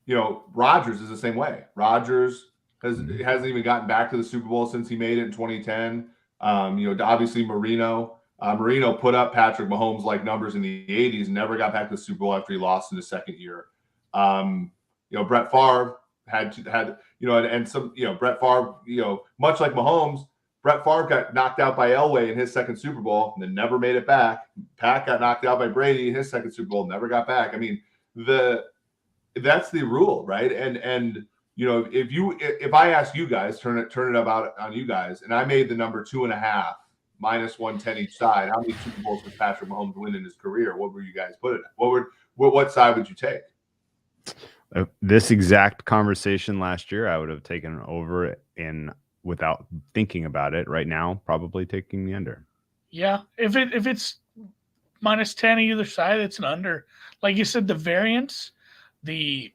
Rodgers is the same way. Rodgers hasn't even gotten back to the Super Bowl since he made it in 2010. Obviously Marino put up Patrick Mahomes-like numbers in the 80s, never got back to the Super Bowl after he lost in his second year. Brett Favre had Brett Favre, much like Mahomes, Brett Favre got knocked out by Elway in his second Super Bowl and then never made it back. Pat got knocked out by Brady in his second Super Bowl, never got back. I mean, that's the rule, right? And if I ask you guys, turn it about on you guys, and I made the number 2.5 minus 110 each side. How many Super Bowls does Patrick Mahomes win in his career? What were you guys put it at? What side would you take?
This exact conversation last year, I would have taken over in without thinking about it. Right now, probably taking the under.
Yeah, if it's minus 10 either side, it's an under. Like you said, the variance, the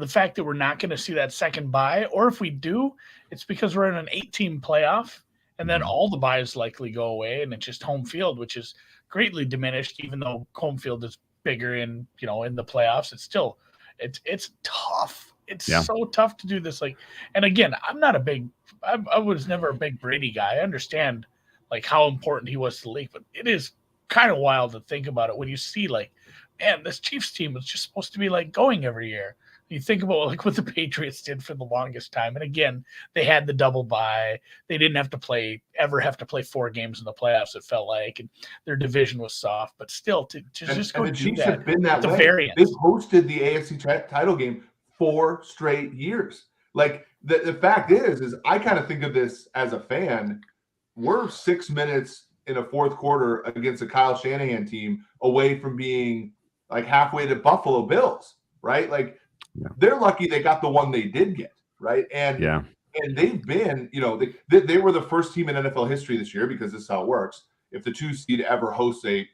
fact that we're not going to see that second bye, or if we do, it's because we're in an 8-team playoff, and then all the byes likely go away, and it's just home field, which is greatly diminished. Even though home field is bigger in the playoffs, it's still it's tough. It's so tough to do this. And again, I was never a big Brady guy. I understand how important he was to the league, but it is kind of wild to think about it when you see man, this Chiefs team was just supposed to be going every year. You think about what the Patriots did for the longest time. And again, they had the double bye. They didn't have to play 4 games in the playoffs, it felt like. And their division was soft. But still, to just go
the
do
Chiefs
that.
have been that way.
Variance.
They've hosted the AFC title game 4 straight years. The fact is I kind of think of this as a fan. We're 6 minutes in a fourth quarter against a Kyle Shanahan team away from being halfway to Buffalo Bills, right? They're lucky they got the one they did get, right? And they've been, they were the first team in NFL history this year, because this is how it works. If the 2 seed ever hosts a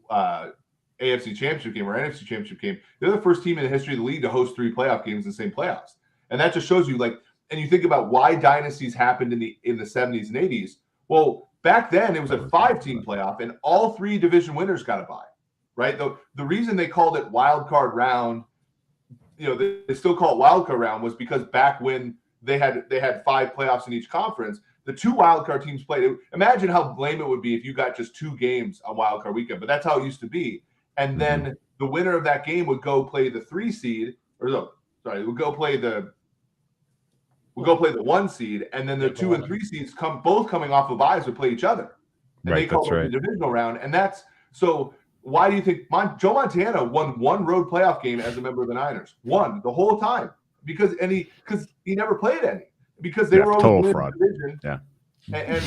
AFC Championship game or NFC Championship game, they're the first team in the history of the league to host 3 playoff games in the same playoffs. And that just shows you, and you think about why dynasties happened in the 70s and 80s. Well, back then it was a 5-team playoff, and all 3 division winners got a bye, right? The reason they called it wild card round, they still call it wild card round, was because back when they had 5 playoffs in each conference, the 2 wild card teams played. Imagine how lame it would be if you got just 2 games on wild card weekend, but that's how it used to be. And then the winner of that game would go play the 3 seed, would go play the 1 seed, and then the 2 and 3 seeds both coming off of byes would play each other. And they call it the divisional round. And that's so. Why do you think Joe Montana won 1 road playoff game as a member of the Niners? 1 the whole time, because he never played any, because they were always
fraud.
In the division.
Yeah,
and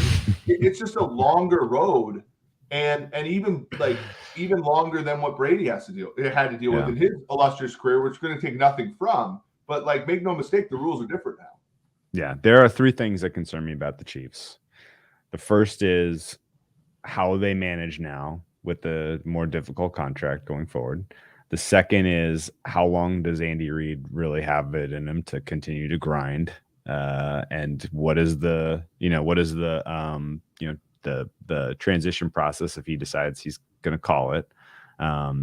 it's just a longer road, and even longer than what Brady had to deal with in his illustrious career, which is going to take nothing from. But make no mistake, the rules are different now.
Yeah, there are 3 things that concern me about the Chiefs. The first is how they manage now with the more difficult contract going forward. The second is, how long does Andy Reid really have it in him to continue to grind? And what is the transition process if he decides he's going to call it?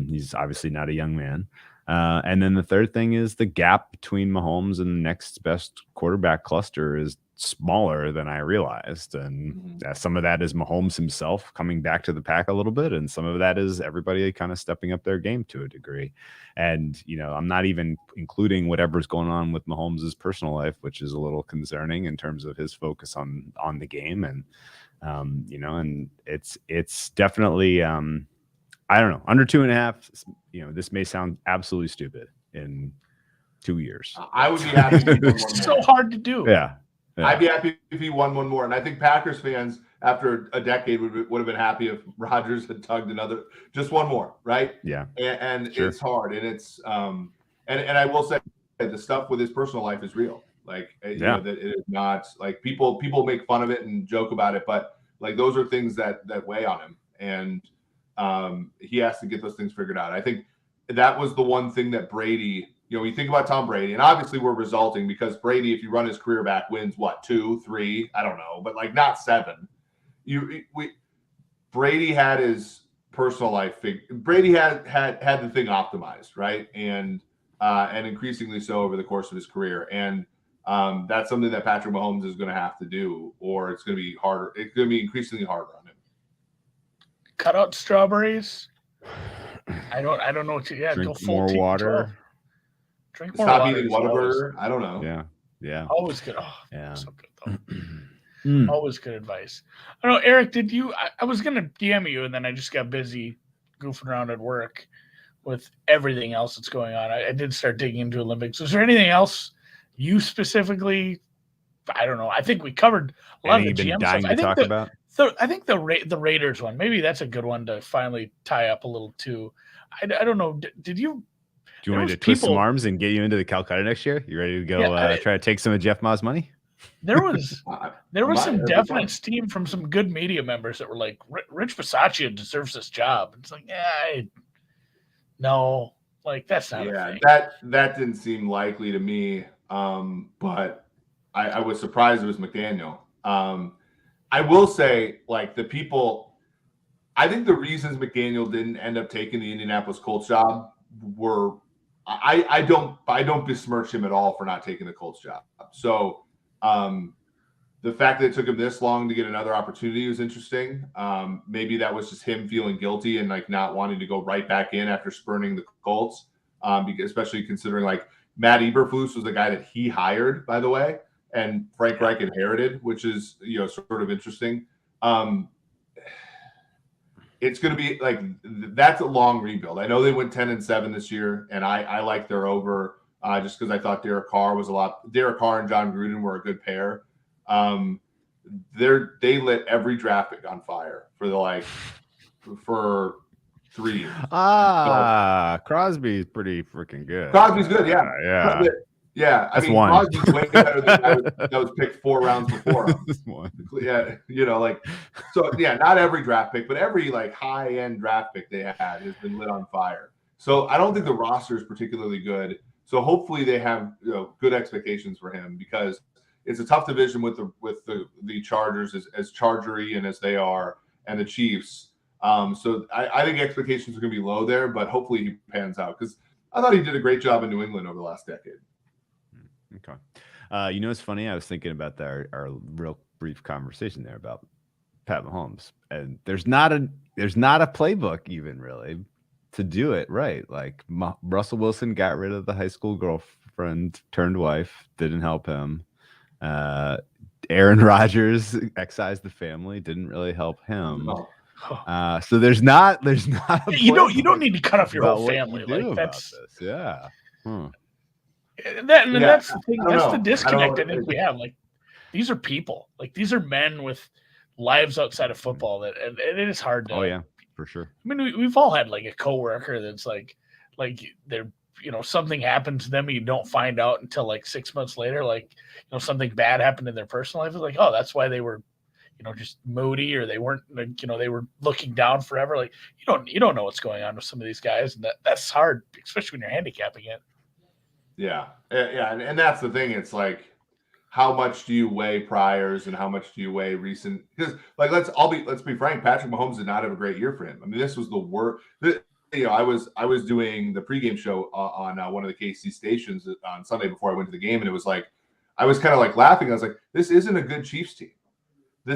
He's obviously not a young man. And then the third thing is the gap between Mahomes and the next best quarterback cluster is smaller than I realized. And some of that is Mahomes himself coming back to the pack a little bit. And some of that is everybody kind of stepping up their game to a degree. And, I'm not even including whatever's going on with Mahomes' personal life, which is a little concerning in terms of his focus on the game. And, and it's definitely, I don't know, under 2.5, this may sound absolutely stupid in 2 years.
I would be happy.
It's so hard to do.
Yeah.
I'd be happy if he won 1 more. And I think Packers fans, after a decade, would have been happy if Rodgers had tugged just 1 more, right?
Yeah.
And sure. It's hard. And it's and I will say the stuff with his personal life is real. That it is not people make fun of it and joke about it, but those are things that weigh on him. And he has to get those things figured out. I think that was the one thing that Brady, you think about Tom Brady, and obviously we're resulting because Brady, if you run his career back, wins 2, 3, I don't know, but not 7. Brady had his personal life. Brady had the thing optimized, right, and increasingly so over the course of his career, and that's something that Patrick Mahomes is going to have to do, or it's going to be harder. It's going to be increasingly harder on him.
Cut out strawberries. I don't know what to. Yeah,
drink more water.
Drink more
Stop
water.
eating Whataburger. I don't know.
Yeah.
Always good. Oh,
yeah.
So good though. Always good advice. I don't know, Eric. Did you? I was gonna DM you, and then I just got busy goofing around at work with everything else that's going on. I did start digging into Olympics. Is there anything else you specifically? I don't know. I think we covered a lot of the GM stuff. I think I think the Raiders one, maybe that's a good one to finally tie up a little too. I don't know. Did you?
Do you want me to twist some arms and get you into the Calcutta next year? You ready to go try to take some of Jeff Ma's money?
There was some definite steam from some good media members that were like, Rich Bisaccia deserves this job. It's like, no, like that's not a thing.
That didn't seem likely to me. But I was surprised it was McDaniel. I will say, like, the people, I think the reasons McDaniel didn't end up taking the Indianapolis Colts job were, I don't besmirch him at all for not taking the Colts job. So the fact that it took him this long to get another opportunity was interesting. Maybe that was just him feeling guilty and like not wanting to go right back in after spurning the Colts, because especially considering like Matt Eberflus was the guy that he hired, by the way, and Frank Reich inherited, which is, sort of interesting. It's going to be like, that's a long rebuild. I know they went 10-7 this year, and I like their over just because I thought Derek Carr and John Gruden were a good pair. They lit every draft pick on fire for 3 years.
Crosby's pretty freaking good.
Crosby's good, yeah. Yeah,
that's one.
Crosby's way better than that was picked 4 rounds before him. Yeah, not every draft pick, but every like high-end draft pick they had has been lit on fire. So I don't think the roster is particularly good. So hopefully they have good expectations for him, because it's a tough division with the Chargers as Chargery and as they are, and the Chiefs. So I think expectations are going to be low there, but hopefully he pans out, because I thought he did a great job in New England over the last decade.
Okay. It's funny. I was thinking about our real brief conversation there about Pat Mahomes, and there's not a playbook even really to do it right. Like Russell Wilson got rid of the high school girlfriend turned wife, didn't help him. Aaron Rodgers excised the family, didn't really help him. So there's not.
You don't need to cut off your whole family. Like that's
this. Yeah.
That's the thing. That's the disconnect I think we have. Like, these are people. Like, these are men with lives outside of football. And it is hard to.
Oh yeah, for sure.
I mean, we've all had like a coworker that's like they're something happened to them and you don't find out until like 6 months later. Like, something bad happened in their personal life. It's like, oh, that's why they were, just moody, or they weren't, they were looking down forever. Like, you don't know what's going on with some of these guys, and that's hard, especially when you're handicapping it.
Yeah. And that's the thing. It's like, how much do you weigh priors and how much do you weigh recent? Because like, let's be frank, Patrick Mahomes did not have a great year for him. I mean, this was the worst. I was doing the pregame show on one of the KC stations on Sunday before I went to the game, and it was like, I was kind of like laughing. I was like, this isn't a good Chiefs team. And they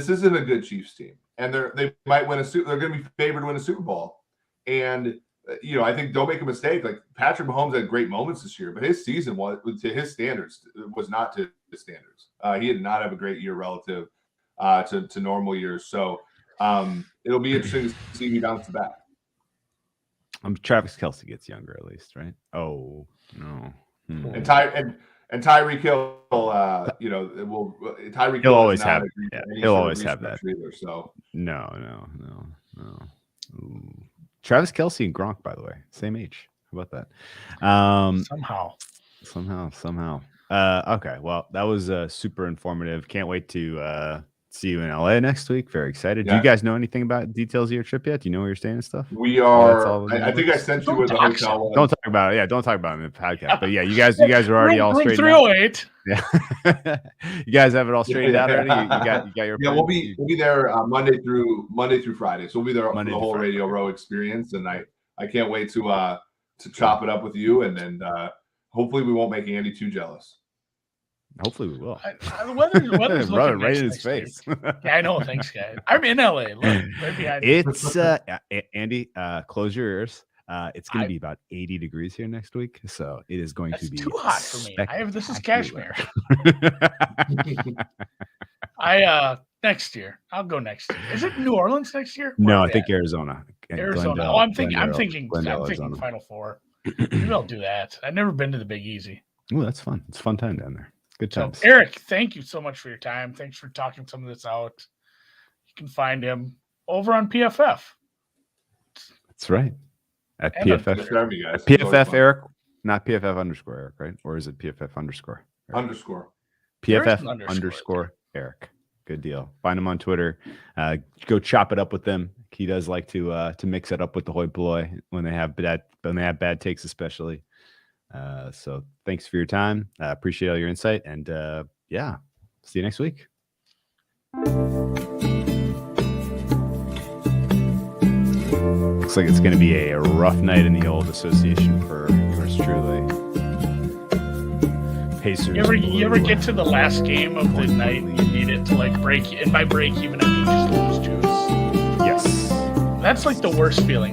might win they're going to be favored to win a Super Bowl. And I think, don't make a mistake. Like, Patrick Mahomes had great moments this year, but his season was, to his standards, was not to his standards. He did not have a great year relative to normal years. So it'll be interesting to see who bounces back.
Travis Kelce gets younger at least, right? Oh no.
And Tyreek Hill, Tyreek
Hill always have. Yeah, he'll always have that.
Either, so
no. Ooh. Travis Kelce and Gronk, by the way, same age. How about that? Somehow. Okay, well, that was super informative. Can't wait to see you in LA next week. Very excited. Yeah. Do you guys know anything about details of your trip yet? Do you know where you're staying and stuff?
We are. I think I sent you with the hotel.
Don't talk about it. Yeah, don't talk about it in the podcast. But yeah, you guys are already all straightened
308.
Yeah, you guys have it all straightened out already. You got your.
Yeah, we'll be there Monday through Friday. So we'll be there for the whole Radio Row experience, and I can't wait to chop it up with you, and then hopefully we won't make Andy too jealous.
Hopefully we will.
The weather's looking
right in his face.
Yeah, I know. Thanks, guys. I'm in LA. Look, right behind
it's Andy. Close your ears. It's going to be about 80 degrees here next week, so it is going to be
too hot for me. This is cashmere. Next year. I'll go next year. Is it New Orleans next year?
No, I think Arizona.
Arizona. I'm thinking Final Four. Maybe I'll do that. I've never been to the Big Easy.
Oh, that's fun. It's a fun time down there. Good times.
So, Eric, thank you so much for your time. Thanks for talking some of this out. You can find him over on PFF.
That's right. At
And
PFF. PFF Eric, not PFF underscore Eric, right? Or is it PFF underscore? Eric?
Underscore.
PFF underscore Eric. Good deal. Find him on Twitter. Go chop it up with them. He does like to mix it up with the hoi polloi when they have bad takes, especially. So thanks for your time. Appreciate all your insight, and yeah, see you next week. Looks like it's going to be a rough night in the old association for yours truly. Pacers.
You ever get to the last game of the night and you need it to like break, and by break even I mean just lose juice.
Yes.
That's like the worst feeling.